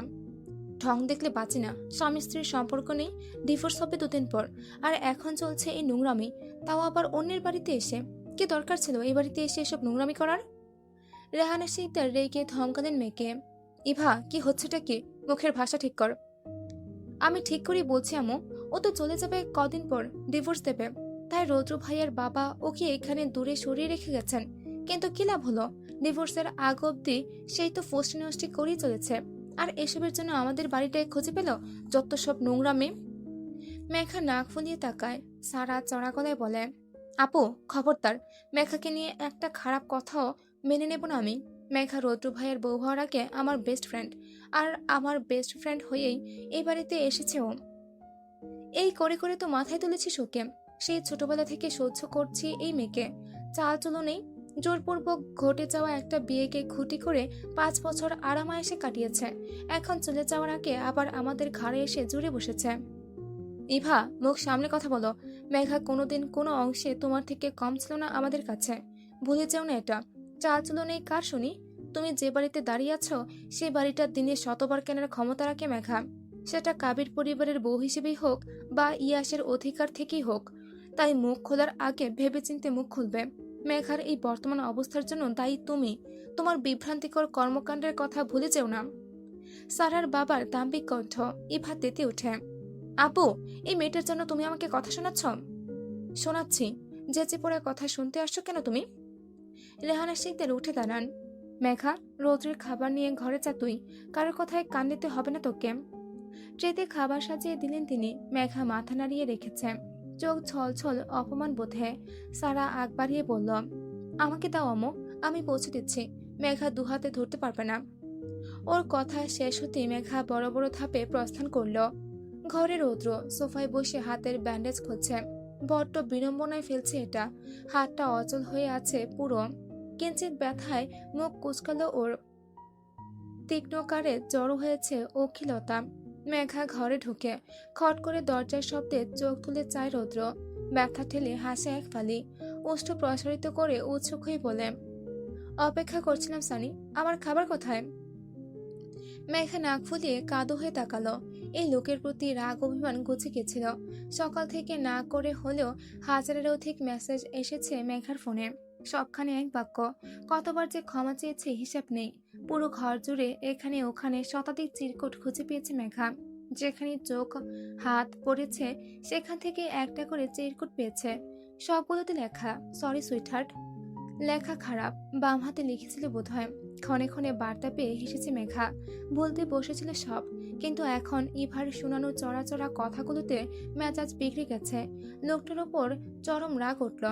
ঢং দেখলে বাঁচি না, স্বামী স্ত্রীর সম্পর্ক নেই, ডিভোর্স হবে 2 দিন পর, আর এখন চলছে এই নোংরামি, তাও আবার অন্যের বাড়িতে এসে। কি দরকার ছিল এই বাড়িতে এসে এসব নোংরামি করার? রেহানা শিকদার রেগে ধমকালেন মেয়েকে। ইভা, কি হচ্ছেটা কি? মুখের ভাষা ঠিক কর। আমি ঠিক করেই বলছি আম্মু, ও তো চলে যাবে কদিন পর, ডিভোর্স দেবে। তাই রৌদ্র ভাইয়ের বাবা ওকে এখানে দূরে সরিয়ে রেখে গেছেন। কিন্তু কি লাভ হলো? ডিভোর্সের আগ অব্দি সেই তো ফষ্টি নষ্টি করেই চলেছে। আর এসবের জন্য আমাদের বাড়িটায় খুঁজে পেল যত সব নোংরা মেয়ে। মেঘা নাক ফুলিয়ে তাকায়। সারা চড়া গলায় বলে, আপু খবরদার, মেঘাকে নিয়ে একটা খারাপ কথাও মেনে নেব না আমি। মেঘা রৌদ্র ভাইয়ের বউ হওয়ার আগে আমার বেস্ট ফ্রেন্ড, আর আমার বেস্ট ফ্রেন্ড হয়েই এই বাড়িতে এসেছে ও। এই করে করে তো মাথায় তুলেছিস ওকে। সেই ছোটবেলা থেকে সহ্য করছি এই মেয়েকে। চাল চলো নেই। জোরপূর্বক ঘটে যাওয়া একটা বিয়েকে খুঁটি করে 5 বছর আরামায়েশে কাটিয়েছে। এখন চলে যাওয়ার আগে আবার আমাদের ঘাড়ে এসে জুড়ে বসেছে। ইভা, মুখ সামনে কথা বলো। মেঘা কোনোদিন কোনো অংশে তোমার থেকে কম ছিল না আমাদের কাছে। ভুলে যাও না এটা। চাল চলো নেই কার শুনি? তুমি যে বাড়িতে দাঁড়িয়ে আছো সে বাড়িটার দিনে শতবার কেনার ক্ষমতা রাখে মেঘা। সেটা কাবির পরিবারের বউ হিসেবেই হোক বা ইয়াসের অধিকার থেকেই হোক। তাই মুখ খোলার আগে ভেবেচিন্তে মুখ খুলবে। মেঘার এই বর্তমান অবস্থার জন্য দায়ী তুমি। তোমার বিভ্রান্তিকর কর্মকাণ্ডের কথা ভুলে যেও না। সারার বাবার দাম্ভিক কণ্ঠ। ইভা তেতে ওঠে। আপু, এই মেয়েটার জন্য তুমি আমাকে কথা শোনাচ্ছ? শোনাচ্ছি। যেচে পড়ে কথা শুনতে আসছো কেন তুমি? রেহানা শিকদার উঠে দাঁড়ান। মেঘা, রৌদ্রের খাবার নিয়ে ঘরে যা তুই। কারোর কথায় কান দিতে হবে না তোকে। ট্রেতে খাবার সাজিয়ে দিলেন তিনি। মেঘা মাথা নাড়িয়ে রেখেছে, চোখ ছলছল অপমান বোধে। সারা আগ বাড়িয়ে বলল, আমাকে দাও আম্মু, আমি পৌঁছে দিচ্ছি। মেঘা দুহাতে ধরতে পারবে না। ওর কথা শেষ হতে মেঘা বড় বড় ধাপে প্রস্থান করল। ঘরে রৌদ্র সোফায় বসে হাতের ব্যান্ডেজ খুলছে। বড্ড বিড়ম্বনায় ফেলছে এটা। হাতটা অচল হয়ে আছে পুরো। কিঞ্চিত ব্যথায় মুখ কুচকালো ওর। তীক্ষ্ণকারে জড়ো হয়েছে অখিলতা। মেঘা ঘরে ঢুকে খট করে দরজার শব্দে চোখ তুলে চায় রৌদ্র। ব্যথা ঠেলে হাসে এক ফালি। ওষ্ঠ প্রসারিত করে উৎসুক হয়ে বলে, অপেক্ষা করছিলাম সানি, আমার খাবার কোথায়? মেঘা নাক ফুলিয়ে কাদো হয়ে তাকালো। এই লোকের প্রতি রাগ অভিমান গুছে গেছিল। সকাল থেকে না করে হলেও হাজারের অধিক মেসেজ এসেছে মেঘার ফোনে। সবখানে এক বাক্য। কতবার যে ক্ষমা চেয়েছে হিসাব নেই। পুরো ঘর জুড়ে এখানে ওখানে শতাধিক চিরকুট খুঁজে পেয়েছে মেঘা। যেখানে চোখ হাত পড়েছে সেখান থেকে একটা করে চিরকুট পেয়েছে। সবগুলোতে লেখা সরি সুইটহার্ট। লেখা খারাপ, বাম হাতে লিখেছিল বোধহয়। ক্ষণে ক্ষণে বার্তা পেয়ে হেসেছে মেঘা। বলতে বসেছিল সব, কিন্তু এখন ইভার শোনানো চড়া চড়া কথাগুলোতে মেজাজ বিগড়ে গেছে। লোকটার ওপর চরম রাগ উঠল।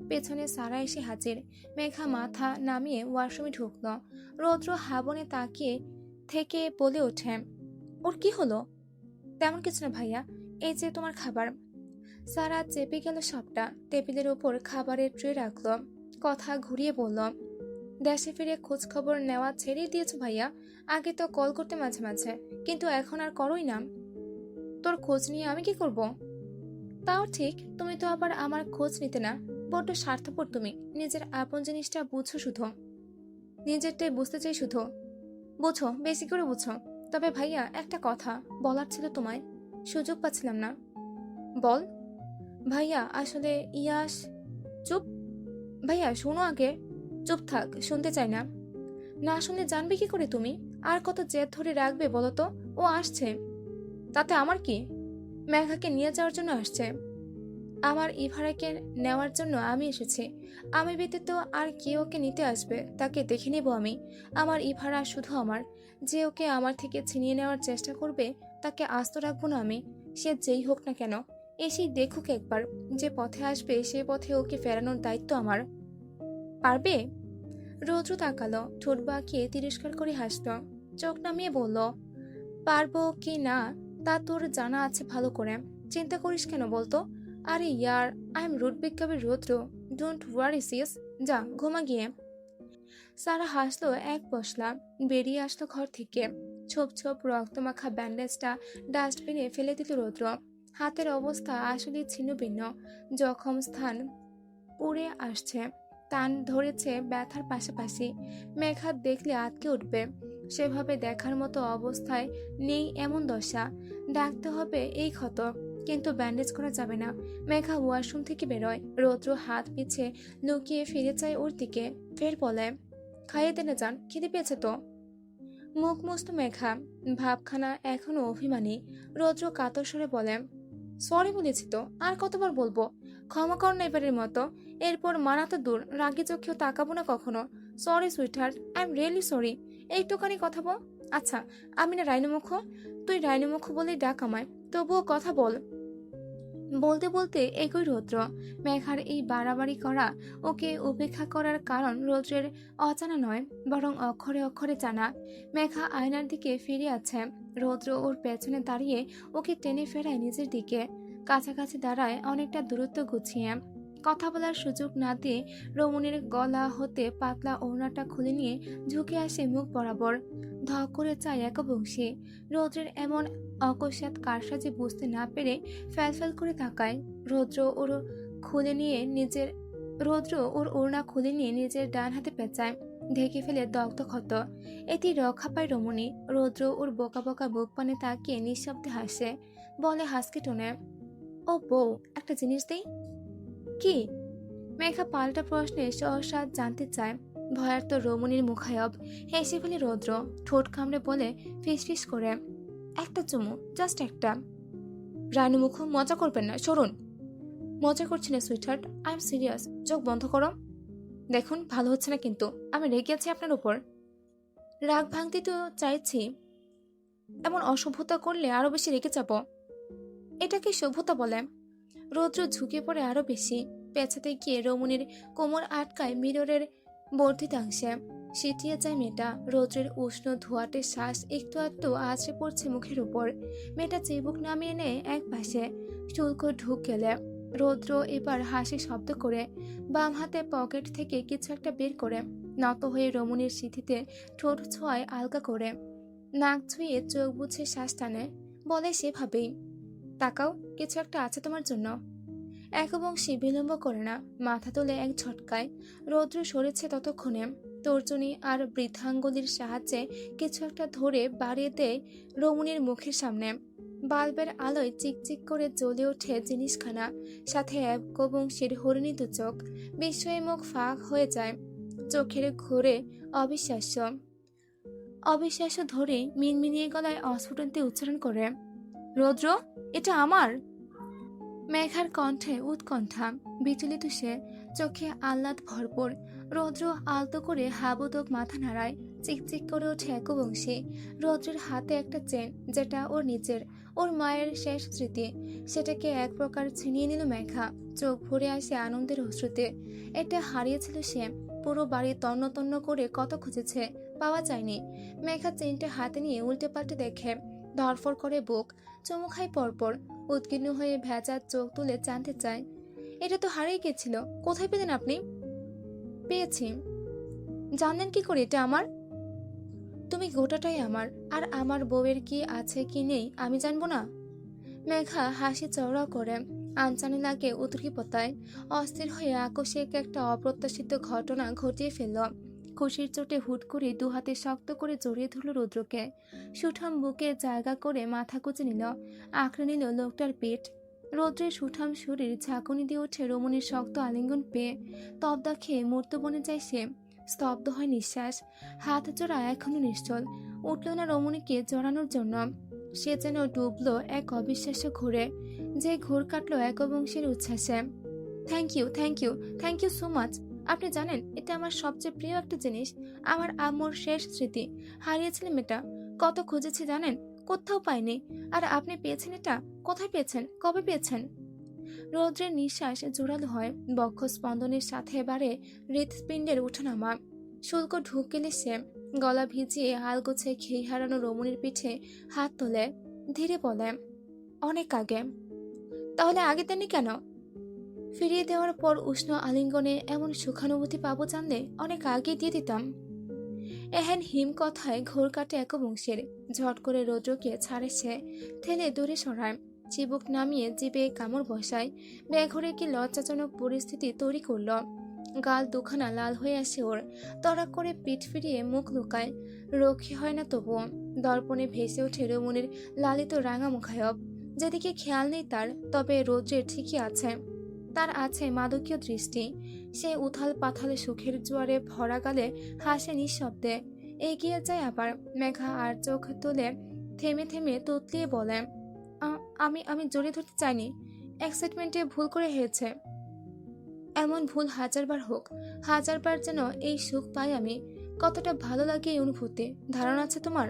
পেছনে সারা এসে হাজির। মেঘা মাথা নামিয়ে ওয়াশরুমে ঢুকল। রৌদ্র হাবনে তাকিয়ে থেকে বলে ওঠে, ওর কি হলো? তেমন কিছু না ভাইয়া, এই যে তোমার খাবার। সারা চেপে গেল সবটা। টেবিলের ওপর খাবারের ট্রে রাখলো। কথা ঘুরিয়ে বলল, দেশে ফিরে খোঁজ খবর নেওয়া ছেড়েই দিয়েছো ভাইয়া। আগে তো কল করতে মাঝে মাঝে, কিন্তু এখন আর করোই না। তোর খোঁজ নিয়ে আমি কি করব? তাও ঠিক, তুমি তো আবার আমার খোঁজ নিতে না। বড্ড স্বার্থপর তুমি। নিজের আপন জিনিসটা বুঝো শুধু, নিজেরটাই বুঝতে চাই শুধু। বুঝো, বেশি করে বুঝো। তবে ভাইয়া, একটা কথা বলার ছিল তোমায়, সুযোগ পাচ্ছিলাম না। বল। ভাইয়া আসলে ইয়াস। চুপ। ভাইয়া শোনো আগে। চুপ থাক, শুনতে চাই না। না শুনলে জানবে কি করে তুমি? আর কত জেদ ধরে রাখবে বলো তো? ও আসছে। তাতে আমার কি? মেঘাকে নিয়ে যাওয়ার জন্য আসছে। আমার ইভারাকে নেওয়ার জন্য আমি এসেছি। আমি ব্যতীত আর কে ওকে নিতে আসবে তাকে দেখে নেব আমি। আমার ইভারা শুধু আমার। যে ওকে আমার থেকে ছিনিয়ে নেওয়ার চেষ্টা করবে তাকে আস্ত রাখবো না আমি। সে যেই হোক না কেন, এসেই দেখুক একবার। যে পথে আসবে সে পথে ওকে ফেরানোর দায়িত্ব আমার। পারবে? রৌদ্র তাকালো, ঠোঁট বাঁকিয়ে তিরস্কার করে হাসল। চোখ নামিয়ে বলল, পারবো কি না তা তোর জানা আছে ভালো করে। চিন্তা করিস কেন বলতো? আরে ইয়ার, আই এম রুট বিজ্ঞাপের রৌদ্র। Don't worry sis. যা ঘুমা গিয়ে। সারা হাসলো এক পশলা, বেরিয়ে আসলো ঘর থেকে। ছোপ ছোপ রক্তমাখা ব্যান্ডেজটা ডাস্টবিনে ফেলে দিল রৌদ্র। হাতের অবস্থা আসলে ছিন্ন ভিন্ন। জখম স্থান পুড়ে আসছে, টান ধরেছে ব্যথার পাশাপাশি। মেঘা দেখলে আটকে উঠবে। সেভাবে দেখার মতো অবস্থায় নেই এমন দশা। ডাকতে হবে এই ক্ষত, কিন্তু ব্যান্ডেজ করা যাবে না। মেঘা ওয়াশরুম থেকে বেরোয়। রৌদ্র হাত পিছে লুকিয়ে ফিরে চায় ওর দিকে। ফের বলে, খাইয়ে দেনে যান, খিদে পেয়েছে তো। মুখ মুছত মেঘা, ভাবখানা এখনো অভিমানী। রৌদ্র কাতর স্বরে বলে, সরি বলেছি তো, আর কতবার বলবো? ক্ষমা কর না এবারের মতো। এরপর মানা তো দূর, রাগি চোখেও তাকাবো না কখনো। Sorry sweetheart, I am really sorry. একটুখানি কথা বল। আচ্ছা, আমি না রাইনুমুখ? তুই রাইনুমুখ বলেই ডাক আমায়, তবুও কথা বল। বলতে বলতে একই রৌদ্র। মেঘার এই বাড়াবাড়ি করা, ওকে উপেক্ষা করার কারণ রৌদ্রের অজানা নয়, বরং অক্ষরে অক্ষরে জানা। মেঘা আয়নার দিকে ফিরে আছে। রৌদ্র ওর পেছনে দাঁড়িয়ে ওকে টেনে ফেরায় নিজের দিকে। কাছাকাছি দাঁড়ায় অনেকটা দূরত্ব গুছিয়ে। কথা বলার সুযোগ না দিয়ে রমণীর গলা হতে পাতলা ওড়নাটা খুলে নিয়ে ঝুঁকে আসে মুখ বরাবর। ধক করে চায় একবংশী। রৌদ্রের এমন অকস্মাৎ কারসাজি বুঝতে না পেরে ফ্যালফ্যাল করে তাকায়। রৌদ্র ওর ওড়না খুলে নিয়ে নিজের ডান হাতে পেঁচায়, ঢেকে ফেলে দগ্ধ ক্ষত। এটি রক্ষা পায় রমণী। রৌদ্র ওর বোকা বোকা বুক পানে তাকিয়ে নিঃশব্দে হাসে। বলে হাসকে টোনে, ও বউ, একটা জিনিস দেই। কি? মেঘা পাল্টা প্রশ্নে সহসা জানতে চায়। ভয়ার্ত রমণীর মুখায়ব। হেসে ফেলে রৌদ্র, ঠোঁট কামড়ে বলে ফিসফিস করে, একটা চুমু, জাস্ট একটা। রানু মজা করবেন না, সরুন। মজা করছি না সুইটহার্ট, আই এম সিরিয়াস। চোখ বন্ধ করো। দেখুন, ভালো হচ্ছে না কিন্তু। আমি রেগে আছি আপনার উপর। রাগ ভাঙতে তো চাইছি, এমন অসভ্যতা করলে আরো বেশি রেগে যাব। এটাকে সভ্যতা বলে? রৌদ্র ঝুঁকে পড়ে আরো বেশি। পেছাতে গিয়ে রমণীর কোমর আটকায় মিররের বর্ধিতাংশে। সিটিয়ে যায় মেয়েটা। রৌদ্রের উষ্ণ ধোঁয়াটে শ্বাস একটু একটু আছড়ে পড়ছে মুখের উপর। মেয়েটা চিবুক নামিয়ে নেয় এক পাশে। শুল্ক ঢুক গেলে রৌদ্র এবার হাসি শব্দ করে বাম হাতে পকেট থেকে কিছু একটা বের করে নত হয়ে রমণীর সিঁথিতে ঠোঁট ছোঁয়ায় আলগা করে। নাক ছুঁয়ে চোখ বুঝে শ্বাস টানে। বলে সেভাবেই, তাকাও, কিছু একটা আছে তোমার জন্য। একবংশী বিলম্ব করে না, মাথা তোলে এক ঝটকায়। রৌদ্র সরেছে ততক্ষণে। তর্জনী আর বৃদ্ধাঙ্গুলির সাহায্যে কিছু একটা ধরে বাড়িয়ে দেয় রমণীর মুখের সামনে। বাল্বের আলোয় চিকচিক করে জ্বলে ওঠে জিনিসখানা। সাথে একবংশীর হরিণী দু চোখ। বিস্ময়ে মুখ ফাঁক হয়ে যায়। চোখের ঘোরে অবিশ্বাস্য। অবিশ্বাস্য ধরে মিনমিনিয়ে গলায় অস্ফুটন্তে উচ্চারণ করে, রৌদ্র, এটা আমার। মেঘার কণ্ঠে উৎকণ্ঠা, বিচলিত সে, চোখে আহ্লাদ ভরপুর। রৌদ্র আলতো করে হাবুডুবু মাথা নাড়ায়, চিকচিক করে ওঠে একবংশী। রৌদ্রের হাতে একটা চেন, যেটা ওর নিজের, ওর মায়ের শেষ স্মৃতি। সেটাকে এক প্রকার ছিনিয়ে নিল মেঘা, চোখ ভরে আসে আনন্দের অশ্রুতে। এটা হারিয়েছিল সে, পুরো বাড়ি তন্ন তন্ন করে কত খুঁজেছে, পাওয়া যায়নি। মেঘা চেনটা হাতে নিয়ে উল্টে পাল্টে দেখে, ধরফর করে বুক, চুমু খায় পরপর। উদ্বিগ্ন হয়ে ভেজা চোখ তুলে জানতে চায়, এটা তো হারিয়ে গেছিল, কোথায় পেলেন আপনি? পেয়েছি। জানলেন কি করে এটা আমার? তুমি গোটাটাই আমার, আর আমার বউয়ের কি আছে কি নেই আমি জানবো না? মেঘা হাসি চওড়া করে, আনচানি লাগে উদ্রিক্ততায়। অস্থির হয়ে আকস্মিক একটা অপ্রত্যাশিত ঘটনা ঘটিয়ে ফেলল। খুশির চোটে হুট করে দুহাতে শক্ত করে জড়িয়ে ধরল রুদ্রকে। সুঠাম বুকে জায়গা করে মাথা কুচে নিল, আঁকড়ে নিল লোকটার পেট। রৌদ্রের সুঠাম শরীর ঝাঁকুনি দিয়ে ওঠে রমণীর শক্ত আলিঙ্গন পেয়ে। তবদা খেয়ে মূর্ত বনে যায় সে। স্তব্ধ হয় নিঃশ্বাস, হাত জোড়া এখনো নিশ্চল। উঠল না রমণীকে জড়ানোর জন্য। সে যেন ডুবলো এক অবিশ্বাস্য ঘোরে, যে ঘোর কাটলো একবংশীর উচ্ছ্বাসে। Thank you, thank you, thank you so much. আপনি জানেন, এটা আমার সবচেয়ে প্রিয় একটা জিনিস, আমার আম্মুর শেষ স্মৃতি। হারিয়েছিলাম এটা, কত খুঁজেছি জানেন, কোথাও পাইনি। আর আপনি পেয়েছেন এটা? কোথায় পেয়েছেন, কবে পেয়েছেন? রৌদ্রের নিঃশ্বাস জোরালো হয়, বক্ষ স্পন্দনের সাথে বাড়ে হৃৎপিণ্ডের ওঠানামা। শুল্ক ঢুক গেলে সে গলা ভিজিয়ে হাল গোছে খেই হারানো রমণীর পিঠে হাত তোলে, ধীরে বলে, অনেক আগে। তাহলে আগে দেননি কেন? ফিরিয়ে দেওয়ার পর উষ্ণ আলিঙ্গনে এমন সুখানুভূতি পাবো জানলে অনেক আগে দিয়ে দিতাম। এহেন হিম কথায় ঘোর কাটে একবংশের। ঝট করে রৌদ্রকে ছাড়ে সে, ঠেলে দূরে সরায়, চিবুক নামিয়ে জিবে কামড় বসায়। বেঘরে কি লজ্জাজনক পরিস্থিতি তৈরি করল। গাল দুখানা লাল হয়ে আসে ওর, তড়া করে পিঠ ফিরিয়ে মুখ লুকায়। রক্ষী হয় না তবুও। দর্পণে ভেসে ওঠে রমণীর লালিত রাঙা মুখায়ব। যেদিকে খেয়াল নেই তার, তবে রৌদ্রের ঠিকই আছে। তার আছে মাদকীয় দৃষ্টি। সে উথাল পাথালে সুখের জোয়ারে ভরা গালে হাসে নিঃশব্দে। এগিয়ে যায় আবার। মেঘা আর চোখ তুলে থেমে থেমে তুতলিয়ে বলে, আমি আমি জড়িয়ে ধরতে চাইনি, এক্সাইটমেন্টে ভুল করে হয়েছে। এমন ভুল হাজারবার হোক, হাজারবার যেন এই সুখ পাই আমি। কতটা ভালো লাগে এই অনুভূতি, ধারণা আছে তোমার?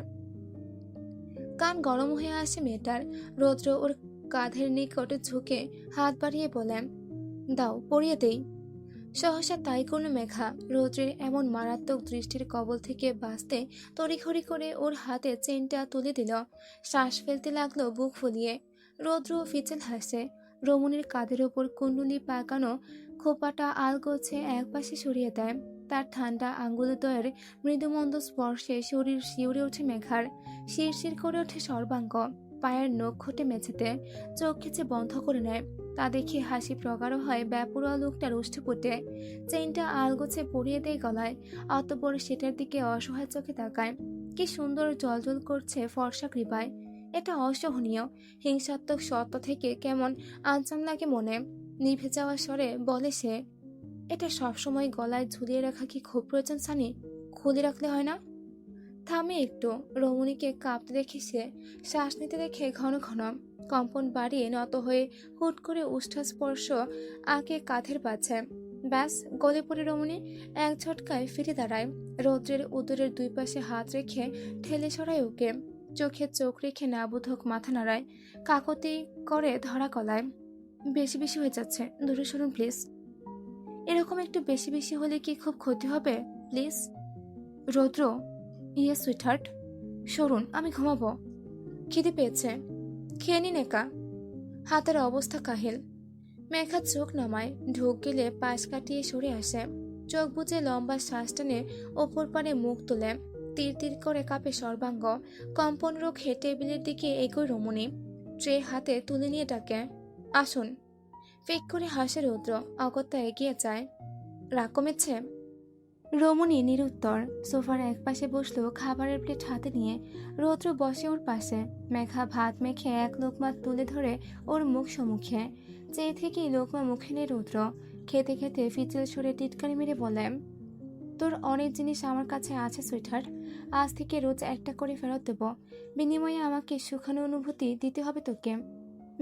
কান গরম হয়ে আসে মেয়েটার। রৌদ্র ওর কাঁধের নিকট ঝুঁকে হাত বাড়িয়ে বলে, দাও পরিয়ে দেই। সহসা তাই করল মেঘা। রৌদ্রের এমন মারাত্মক দৃষ্টির কবল থেকে বাঁচতে তড়িঘড়ি করে ওর হাতে চেনটা তুলে দিল। শ্বাস ফেলতে লাগলো বুক ফুলিয়ে। রৌদ্র ফিচেল হাসে। রমণীর কাঁধের ওপর কুণ্ডুলি পাকানো খোপাটা আলগোছে একপাশে সরিয়ে দেয়। তার ঠান্ডা আঙ্গুলদ্বয়ের মৃদুমন্দ স্পর্শে শরীর শিউরে ওঠে মেঘার। শিরশির করে ওঠে সর্বাঙ্গ। পায়ের নখ ঘটে মেঝেতে, চোখ খিচে বন্ধ করে নেয়। তা দেখে হাসি প্রগাঢ় হয় ব্যাপুরা লোকটার ওষ্ঠপুটে। চেইনটা আলগোছে পরিয়ে দেয় গলায়, অতঃপর সেটার দিকে অসহায় চোখে তাকায়। কি সুন্দর জলজল করছে ফর্সা কৃপায়। এটা অসহনীয়। হিংসাত্মক সত্য থেকে কেমন আনচান লাগে মনে। নিভে যাওয়া স্বরে বলে সে, এটা সবসময় গলায় ঝুলিয়ে রাখা কি খুব প্রয়োজন সানি? খুলে রাখলে হয় না? থামে একটু। রমণীকে কাঁপতে দেখে সে, শ্বাস নিতে দেখে ঘন ঘন। কম্পন বাড়িয়ে নত হয়ে হুট করে উষ্ঠা স্পর্শ আঁকে কাঁধের পাচ্ছে। ব্যাস গলে পড়ে রমণী এক ঝটকায় ফিরে দাঁড়ায়। রৌদ্রের উদরের দুই পাশে হাত রেখে ঠেলে সরায় ওকে। চোখে চোখ রেখে নাবোধক মাথা নাড়ায়, কাকতি করে ধরা কলায়। বেশি বেশি হয়ে যাচ্ছে, দূরে সরুন প্লিজ। এরকম একটু বেশি বেশি হলে কি খুব ক্ষতি হবে? প্লিজ। রৌদ্র, ইয়ে সুইটহার্ট, সরুন, আমি ঘুমাবো। খিদে পেয়েছে, খেয়ে নিন একা। হাতের অবস্থা কাহিল। মেঘা চোখ নামায়, ঢোক গেলে পাশ কাটিয়ে সরে আসে। চোখ বুজে লম্বা শ্বাস টেনে ওপর পারে মুখ তোলে। তীর তীর করে কাঁপে সর্বাঙ্গ। কম্পন রোখে টেবিলের দিকে এগোয় রমণী। ট্রে হাতে তুলে নিয়ে ডাকে, আসুন। ফেক করে হাসে রৌদ্র, অগত্যা এগিয়ে যায়। রাগ কমেছে? রমণী নিরুত্তর। সোফার একপাশে বসলো খাবারের প্লেট হাতে নিয়ে। রৌদ্র বসে ওর পাশে। মেঘা ভাত মেখে এক লোকমা তুলে ধরে ওর মুখ সম্মুখে। চেয়ে থেকেই লোকমা মুখে নেয় রৌদ্র। খেতে খেতে ফিচেল সরে টিটকারি মেরে বলে, তোর অনেক জিনিস আমার কাছে আছে সুইটহার্ট। আজ থেকে রোজ একটা করে ফেরত দেব। বিনিময়ে আমাকে সুখানো অনুভূতি দিতে হবে তোকে।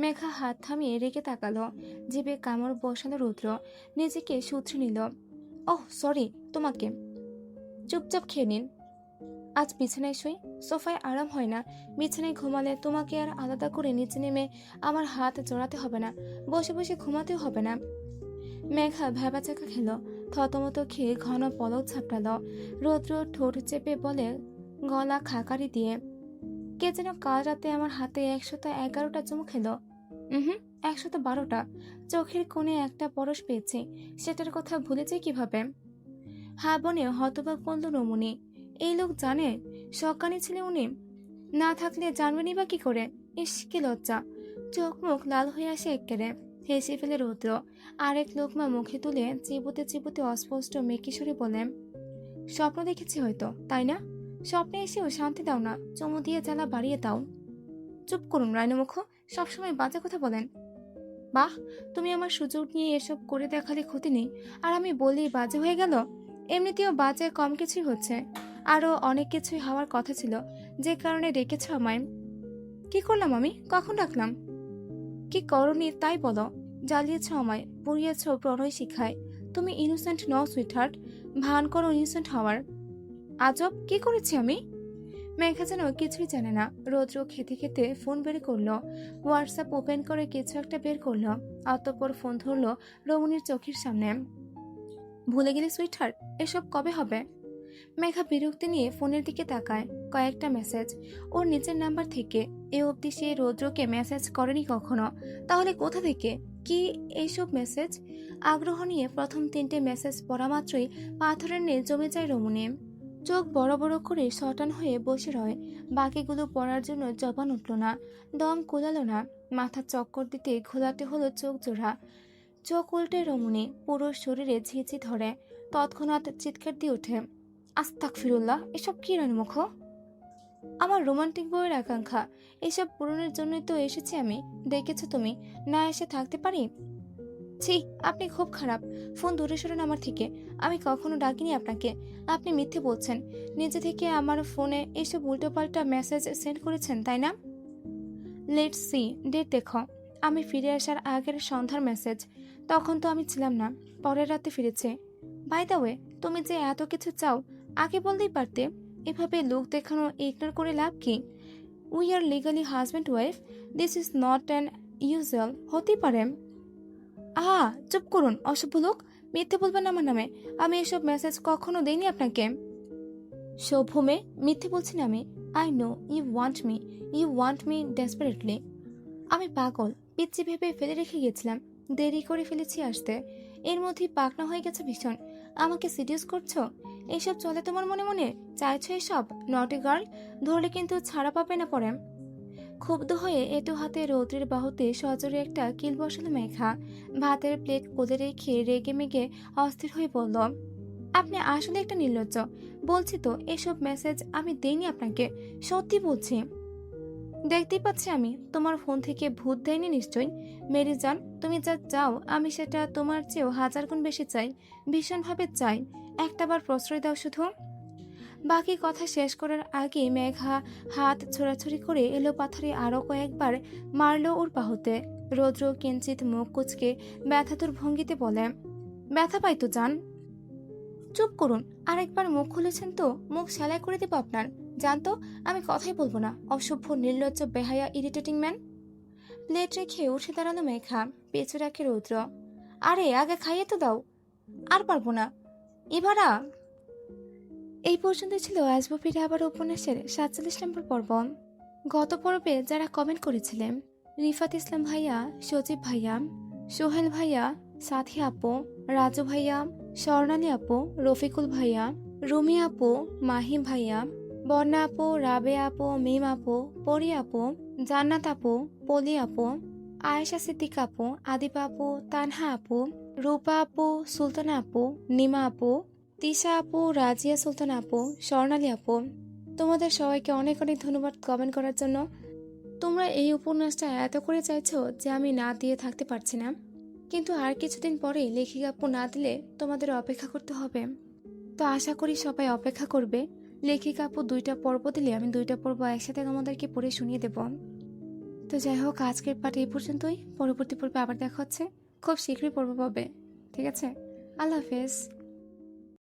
মেঘা হাত থামিয়ে রেগে তাকালো। জিভে কামড় বসালো রুদ্র। নিজেকে শুধরে নিল। ওহ সরি, তোমাকে। চুপচাপ খেয়ে নিন। আজ বিছানায় শুই, সোফায় আরাম হয় না। বিছানায় ঘুমালে তোমাকে আর আলাদা করে নিচে নেমে আমার হাত জড়াতে হবে না, বসে বসে ঘুমাতেও হবে না। মেঘা ভ্যাবাচাকা খেল, থতমত খেয়ে ঘন পলক ঝাপটালো। রৌদ্র ঠোঁট চেপে বলে গলা খাকারি দিয়ে, কে যেন কাল রাতে আমার হাতে 111টা চুমু খেলো। 112টা। চোখের কোণে একটা পরশ পেয়েছি, সেটার কথা ভুলে যাই কিভাবে? হা বনে হতবাক বলল রমণী। এই লোক জানে সজ্ঞানী ছিলে উনি? না থাকলে জানবেনই বা কি করে? ইস কি লজ্জা। চোখ মুখ লাল হয়ে আসে এক্কেরে। হেসে ফেলে রৌদ্র। আরেক লোকমা মুখে তুলে চিবুতে চিবুতে অস্পষ্ট মেকিশরে বলে, স্বপ্ন দেখেছি হয়তো, তাই না? স্বপ্নে এসেও শান্তি দাও না, চুমু দিয়ে জ্বালা বাড়িয়ে দাও। চুপ করুন রায়নমুখ, সবসময় বাজে কথা বলেন। বাহ, তুমি আমার সুযোগ নিয়ে এসব করে দেখালে ক্ষতি নেই। আর আমি বলি বাজে হয়ে গেল? এমনিতেও বাজে কম কিছুই হচ্ছে, আরো অনেক কিছুই হওয়ার কথা ছিল, যে কারণে ডেকেছ আমায়। কি করলাম আমি? কখন ডাকলাম? কি করনি তাই বলো। জ্বালিয়েছ আমায়, পুড়িয়েছ প্রণয় শিখায়। তুমি ইনোসেন্ট নও সুইটহার্ট, ভান করো ইনোসেন্ট হওয়ার। আজব, কি করেছি আমি? মেঘা যেন কিছুই জানে না। রৌদ্র খেতে খেতে ফোন বের করলো, হোয়াটসঅ্যাপ ওপেন করে কিছু একটা বের করলো। অতঃপর ফোন ধরলো রমণীর চোখের সামনে। ভুলে গেলি সুইটহার্ট, এসব কবে হবে? মেঘা বিরক্তি নিয়ে ফোনের দিকে তাকায়। কয়েকটা মেসেজ ওর নিচের নাম্বার থেকে। এ অবধি সে রৌদ্রকে মেসেজ করেনি কখনো, তাহলে কোথা থেকে কি এইসব মেসেজ? আগ্রহ নিয়ে প্রথম 3টে মেসেজ পড়া মাত্রই পাথরের ন্যায় জমে যায় রমণী। চোখ বড় বড় করে শটান হয়ে বসে রয়। বাকিগুলো পড়ার জন্য জবান উঠল না, দম কুলালো না। মাথা চক্কর দিতে ঘোলাতে হলো চোখ জোড়া। চোখ উল্টে রমণী, পুরো শরীরে ঝিঁঝি ধরে। তৎক্ষণাৎ চিৎকার দিয়ে ওঠে, আস্তাগফিরুল্লাহ, এসব কি রানীমুখ? আমার রোমান্টিক বইয়ের আকাঙ্ক্ষা, এসব পূরণের জন্যই তো এসেছি আমি। ডেকেছো তুমি, না এসে থাকতে পারি? ছি, আপনি খুব খারাপ। ফোন দূরে সরুন আমার থেকে। আমি কখনো ডাকিনি আপনাকে। আপনি মিথ্যে বলছেন। নিজে থেকে আমার ফোনে এসব উল্টোপাল্টা মেসেজ সেন্ড করেছেন, তাই না? লেটস সি, ডেট দেখো। আমি ফিরে আসার আগের সন্ধ্যার মেসেজ। তখন তো আমি ছিলাম না, পরের রাতে ফিরেছে। বাই দ্য ওয়ে, তুমি যে এত কিছু চাও, আগে বলতেই পারতে। এভাবে লোক দেখানো ইগনোর করে লাভ কি? We are legally husband wife, this is not an usual. হতেই পারে। চুপ করুন অসভ্য লোক, মিথ্যে বলবেন আমার নামে। আমি এসব মেসেজ কখনো দেইনি আপনাকে। সভ্য মেয়ে, মিথ্যে বলছি না আমি। I know you want me desperately. আমি পাগল, পিচ্ছি ভেবে ফেলে রেখে গেছিলাম। দেরি করে ফেলেছি আসতে। এর মধ্যেই পাকনা হয়ে গেছে ভীষণ। আমাকে সিরিয়াস করছো? এসব চলে তোমার মনে মনে? চাইছো এসব? নটি গার্ল, ধরলে কিন্তু ছাড়া পাবে না পরে। ক্ষুব্ধ হয়ে এটো হাতে রৌদ্রের বাহুতে সজোরে একটা কিল বসালো মেঘা। ভাতের প্লেট কোলে রেখে রেগে মেগে অস্থির হয়ে বলল, আপনি আসলে একটা নির্লজ্জ। বলছি তো এসব মেসেজ আমি দেইনি আপনাকে, সত্যি বলছি। দেখতেই পাচ্ছি আমি, তোমার ফোন থেকে ভূত দেয়নি নিশ্চয়ই। মেরি জান, তুমি যা চাও আমি সেটা তোমার চেয়েও 1000 গুণ বেশি চাই, ভীষণভাবে চাই। একটাবার প্রশ্রয় দাও শুধু। বাকি কথা শেষ করার আগে মেঘা হাত ছোড়াছড়ি করে এলো পাথারে আরো কয়েকবার মারল ওর বাহুতে। রৌদ্র কিঞ্চিত মুখ কুচকে ব্যথাতুর ভঙ্গিতে বলে, ব্যথা পাই তো জান। চুপ করুন, আরেকবার মুখ খুলেছেন তো মুখ সেলাই করে দেব আপনার। জানতো আমি কথাই বলবো না, অসভ্য নির্লজ্জ বেহায়া ইরিটেটিং ম্যান। প্লেট রেখে উঠে দাঁড়ানো মেঘা, পেছু রাখে রৌদ্র। আরে আগে খাইয়ে তো দাও। আর পারবো না, এবারা। এই পর্যন্ত ছিল আসবো ফিরে আবার উপন্যাসের 47 নম্বর পর্ব। গত পর্বে যারা কমেন্ট করেছিলেন, রিফাত ইসলাম ভাইয়া, সজীব ভাইয়া, সোহেল ভাইয়া, সাথী আপু, রাজু ভাইয়া, স্বর্ণালী আপু, রফিকুল ভাইয়া, রুমি আপু, মাহিম ভাইয়া, বর্ণা আপু, রাবে আপু, মিম আপু, পরি আপু, জান্নাত আপু, পলি আপু, আয়েশা সিদ্দিক আপু, আদিপ আপু, তানহা আপু, রূপা আপু, সুলতানা আপু, নিমা আপু, তিশা আপু, রাজিয়া সুলতান আপু, স্বর্ণালী আপু, তোমাদের সবাইকে অনেক অনেক ধন্যবাদ কমেন্ট করার জন্য। তোমরা এই উপন্যাসটা এত করে চাইছো যে আমি না দিয়ে থাকতে পারছি না, কিন্তু আর কিছুদিন পরে লেখিকা আপু না দিলে তোমাদের অপেক্ষা করতে হবে। তো আশা করি সবাই অপেক্ষা করবে। লেখিকা আপু 2টা পর্ব দিলে আমি 2টা পর্ব একসাথে তোমাদেরকে পড়ে শুনিয়ে দেব। তো যাই হোক, আজকের পাঠ এই পর্যন্তই। পরবর্তী পর্বে আবার দেখা হচ্ছে। খুব শীঘ্রই পর্ব পাবে। ঠিক আছে, আল্লাহ হাফেজ।